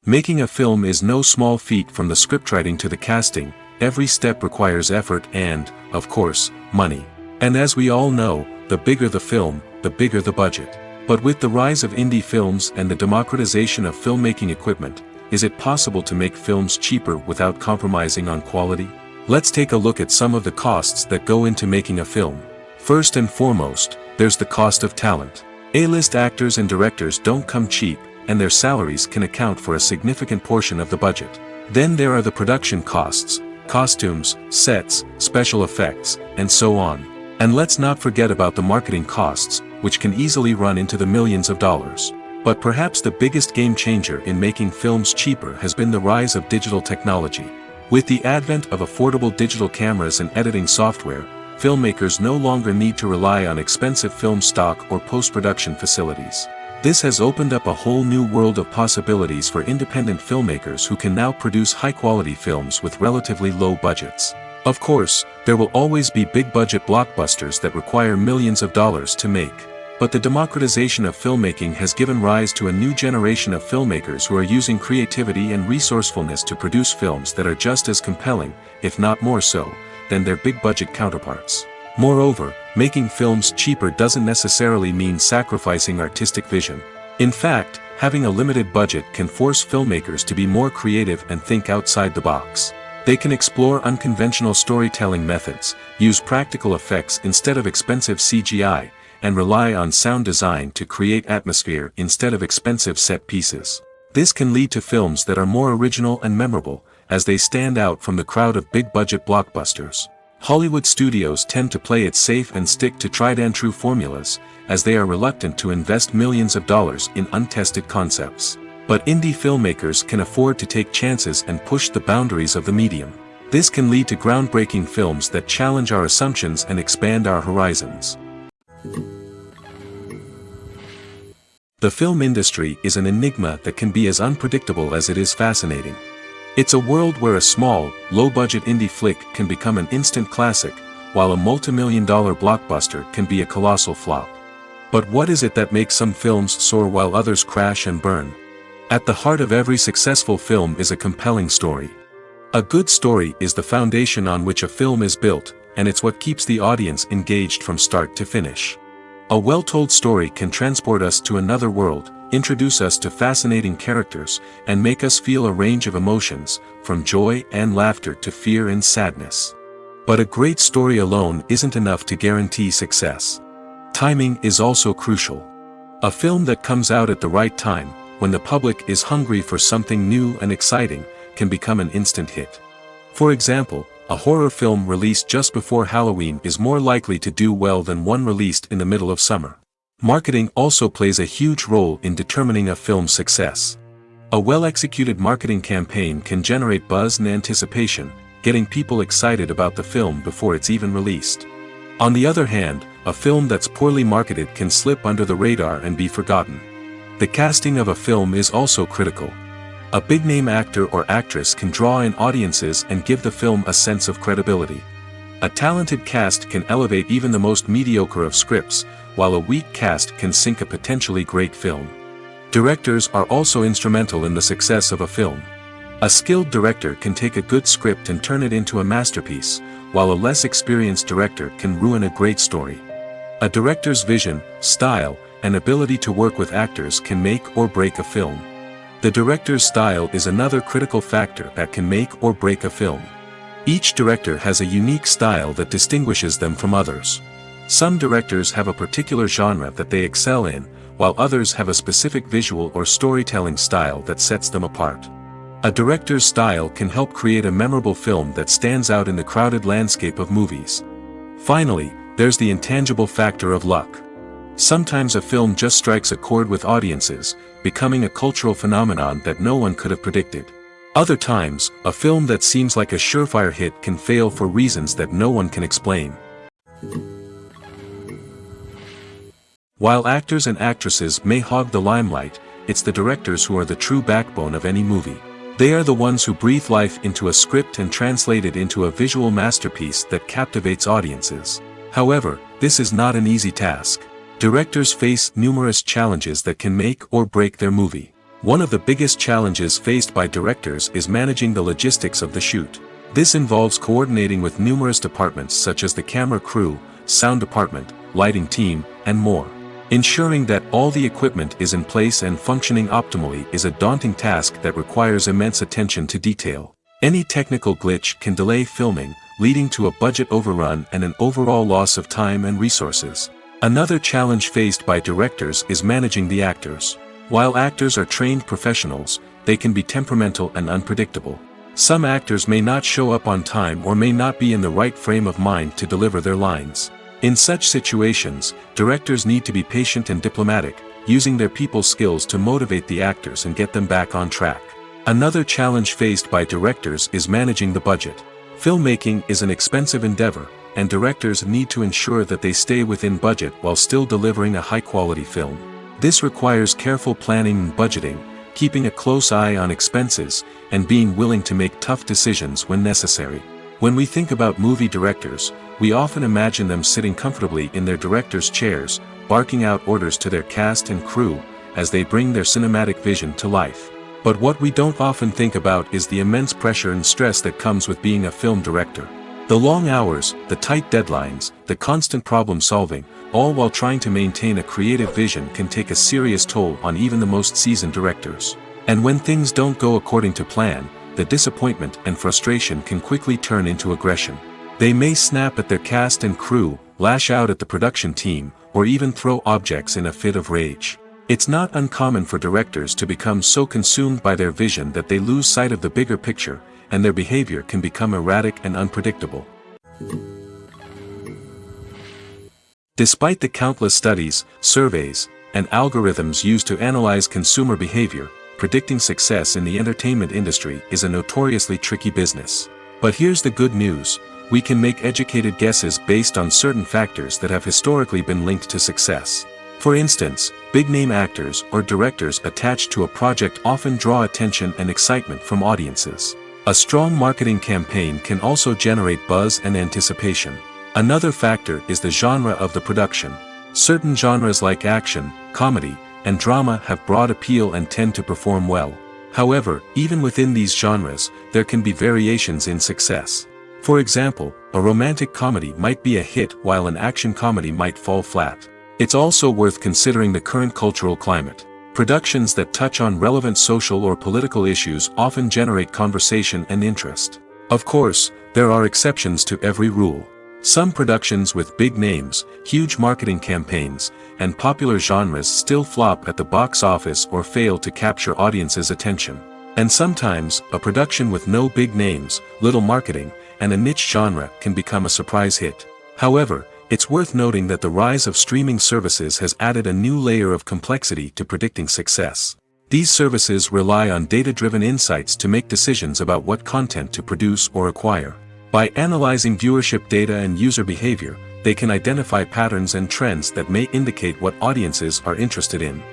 Making a film is no small feat. From the scriptwriting to the casting, every step requires effort and, of course, money. And as we all know, the bigger the film, the bigger the budget. But with the rise of indie films and the democratization of filmmaking equipment, is it possible to make films cheaper without compromising on quality? Let's take a look at some of the costs that go into making a film. First and foremost, there's the cost of talent. A-list actors and directors don't come cheap, and their salaries can account for a significant portion of the budget. Then there are the production costs, costumes, sets, special effects, and so on. And let's not forget about the marketing costs, which can easily run into the millions of dollars. But perhaps the biggest game changer in making films cheaper has been the rise of digital technology. With the advent of affordable digital cameras and editing software, filmmakers no longer need to rely on expensive film stock or post-production facilities. This has opened up a whole new world of possibilities for independent filmmakers who can now produce high-quality films with relatively low budgets. Of course, there will always be big-budget blockbusters that require millions of dollars to make. But the democratization of filmmaking has given rise to a new generation of filmmakers who are using creativity and resourcefulness to produce films that are just as compelling, if not more so, than their big-budget counterparts. Moreover, making films cheaper doesn't necessarily mean sacrificing artistic vision. In fact, having a limited budget can force filmmakers to be more creative and think outside the box. They can explore unconventional storytelling methods, use practical effects instead of expensive CGI, and rely on sound design to create atmosphere instead of expensive set pieces. This can lead to films that are more original and memorable, as they stand out from the crowd of big-budget blockbusters. Hollywood studios tend to play it safe and stick to tried-and-true formulas, as they are reluctant to invest millions of dollars in untested concepts. But indie filmmakers can afford to take chances and push the boundaries of the medium. This can lead to groundbreaking films that challenge our assumptions and expand our horizons. The film industry is an enigma that can be as unpredictable as it is fascinating. It's a world where a small, low-budget indie flick can become an instant classic, while a multi-million-dollar blockbuster can be a colossal flop. But what is it that makes some films soar while others crash and burn? At the heart of every successful film is a compelling story. A good story is the foundation on which a film is built, and it's what keeps the audience engaged from start to finish. A well-told story can transport us to another world, introduce us to fascinating characters, and make us feel a range of emotions, from joy and laughter to fear and sadness. But a great story alone isn't enough to guarantee success. Timing is also crucial. A film that comes out at the right time, when the public is hungry for something new and exciting, can become an instant hit. For example, a horror film released just before Halloween is more likely to do well than one released in the middle of summer. Marketing also plays a huge role in determining a film's success. A well-executed marketing campaign can generate buzz and anticipation, getting people excited about the film before it's even released. On the other hand, a film that's poorly marketed can slip under the radar and be forgotten. The casting of a film is also critical. A big-name actor or actress can draw in audiences and give the film a sense of credibility. A talented cast can elevate even the most mediocre of scripts, while a weak cast can sink a potentially great film. Directors are also instrumental in the success of a film. A skilled director can take a good script and turn it into a masterpiece, while a less experienced director can ruin a great story. A director's vision, style, and ability to work with actors can make or break a film. The director's style is another critical factor that can make or break a film. Each director has a unique style that distinguishes them from others. Some directors have a particular genre that they excel in, while others have a specific visual or storytelling style that sets them apart. A director's style can help create a memorable film that stands out in the crowded landscape of movies. Finally, there's the intangible factor of luck. Sometimes a film just strikes a chord with audiences, becoming a cultural phenomenon that no one could have predicted. Other times, a film that seems like a surefire hit can fail for reasons that no one can explain. While actors and actresses may hog the limelight, it's the directors who are the true backbone of any movie. They are the ones who breathe life into a script and translate it into a visual masterpiece that captivates audiences. However, this is not an easy task. Directors face numerous challenges that can make or break their movie. One of the biggest challenges faced by directors is managing the logistics of the shoot. This involves coordinating with numerous departments such as the camera crew, sound department, lighting team, and more. Ensuring that all the equipment is in place and functioning optimally is a daunting task that requires immense attention to detail. Any technical glitch can delay filming, leading to a budget overrun and an overall loss of time and resources. Another challenge faced by directors is managing the actors. While actors are trained professionals, they can be temperamental and unpredictable. Some actors may not show up on time or may not be in the right frame of mind to deliver their lines. In such situations, directors need to be patient and diplomatic, using their people skills to motivate the actors and get them back on track. Another challenge faced by directors is managing the budget. Filmmaking is an expensive endeavor, and directors need to ensure that they stay within budget while still delivering a high-quality film. This requires careful planning and budgeting, keeping a close eye on expenses, and being willing to make tough decisions when necessary. When we think about movie directors, we often imagine them sitting comfortably in their director's chairs, barking out orders to their cast and crew, as they bring their cinematic vision to life. But what we don't often think about is the immense pressure and stress that comes with being a film director. The long hours, the tight deadlines, the constant problem solving, all while trying to maintain a creative vision can take a serious toll on even the most seasoned directors. And when things don't go according to plan, the disappointment and frustration can quickly turn into aggression. They may snap at their cast and crew, lash out at the production team, or even throw objects in a fit of rage. It's not uncommon for directors to become so consumed by their vision that they lose sight of the bigger picture, and their behavior can become erratic and unpredictable. Despite the countless studies, surveys, and algorithms used to analyze consumer behavior, predicting success in the entertainment industry is a notoriously tricky business. But here's the good news: we can make educated guesses based on certain factors that have historically been linked to success. For instance, big-name actors or directors attached to a project often draw attention and excitement from audiences. A strong marketing campaign can also generate buzz and anticipation. Another factor is the genre of the production. Certain genres like action, comedy, and drama have broad appeal and tend to perform well. However, even within these genres, there can be variations in success. For example, a romantic comedy might be a hit while an action comedy might fall flat. It's also worth considering the current cultural climate. Productions that touch on relevant social or political issues often generate conversation and interest. Of course, there are exceptions to every rule. Some productions with big names, huge marketing campaigns, and popular genres still flop at the box office or fail to capture audiences' attention. And sometimes, a production with no big names, little marketing, and a niche genre can become a surprise hit. However, it's worth noting that the rise of streaming services has added a new layer of complexity to predicting success. These services rely on data-driven insights to make decisions about what content to produce or acquire. By analyzing viewership data and user behavior, they can identify patterns and trends that may indicate what audiences are interested in.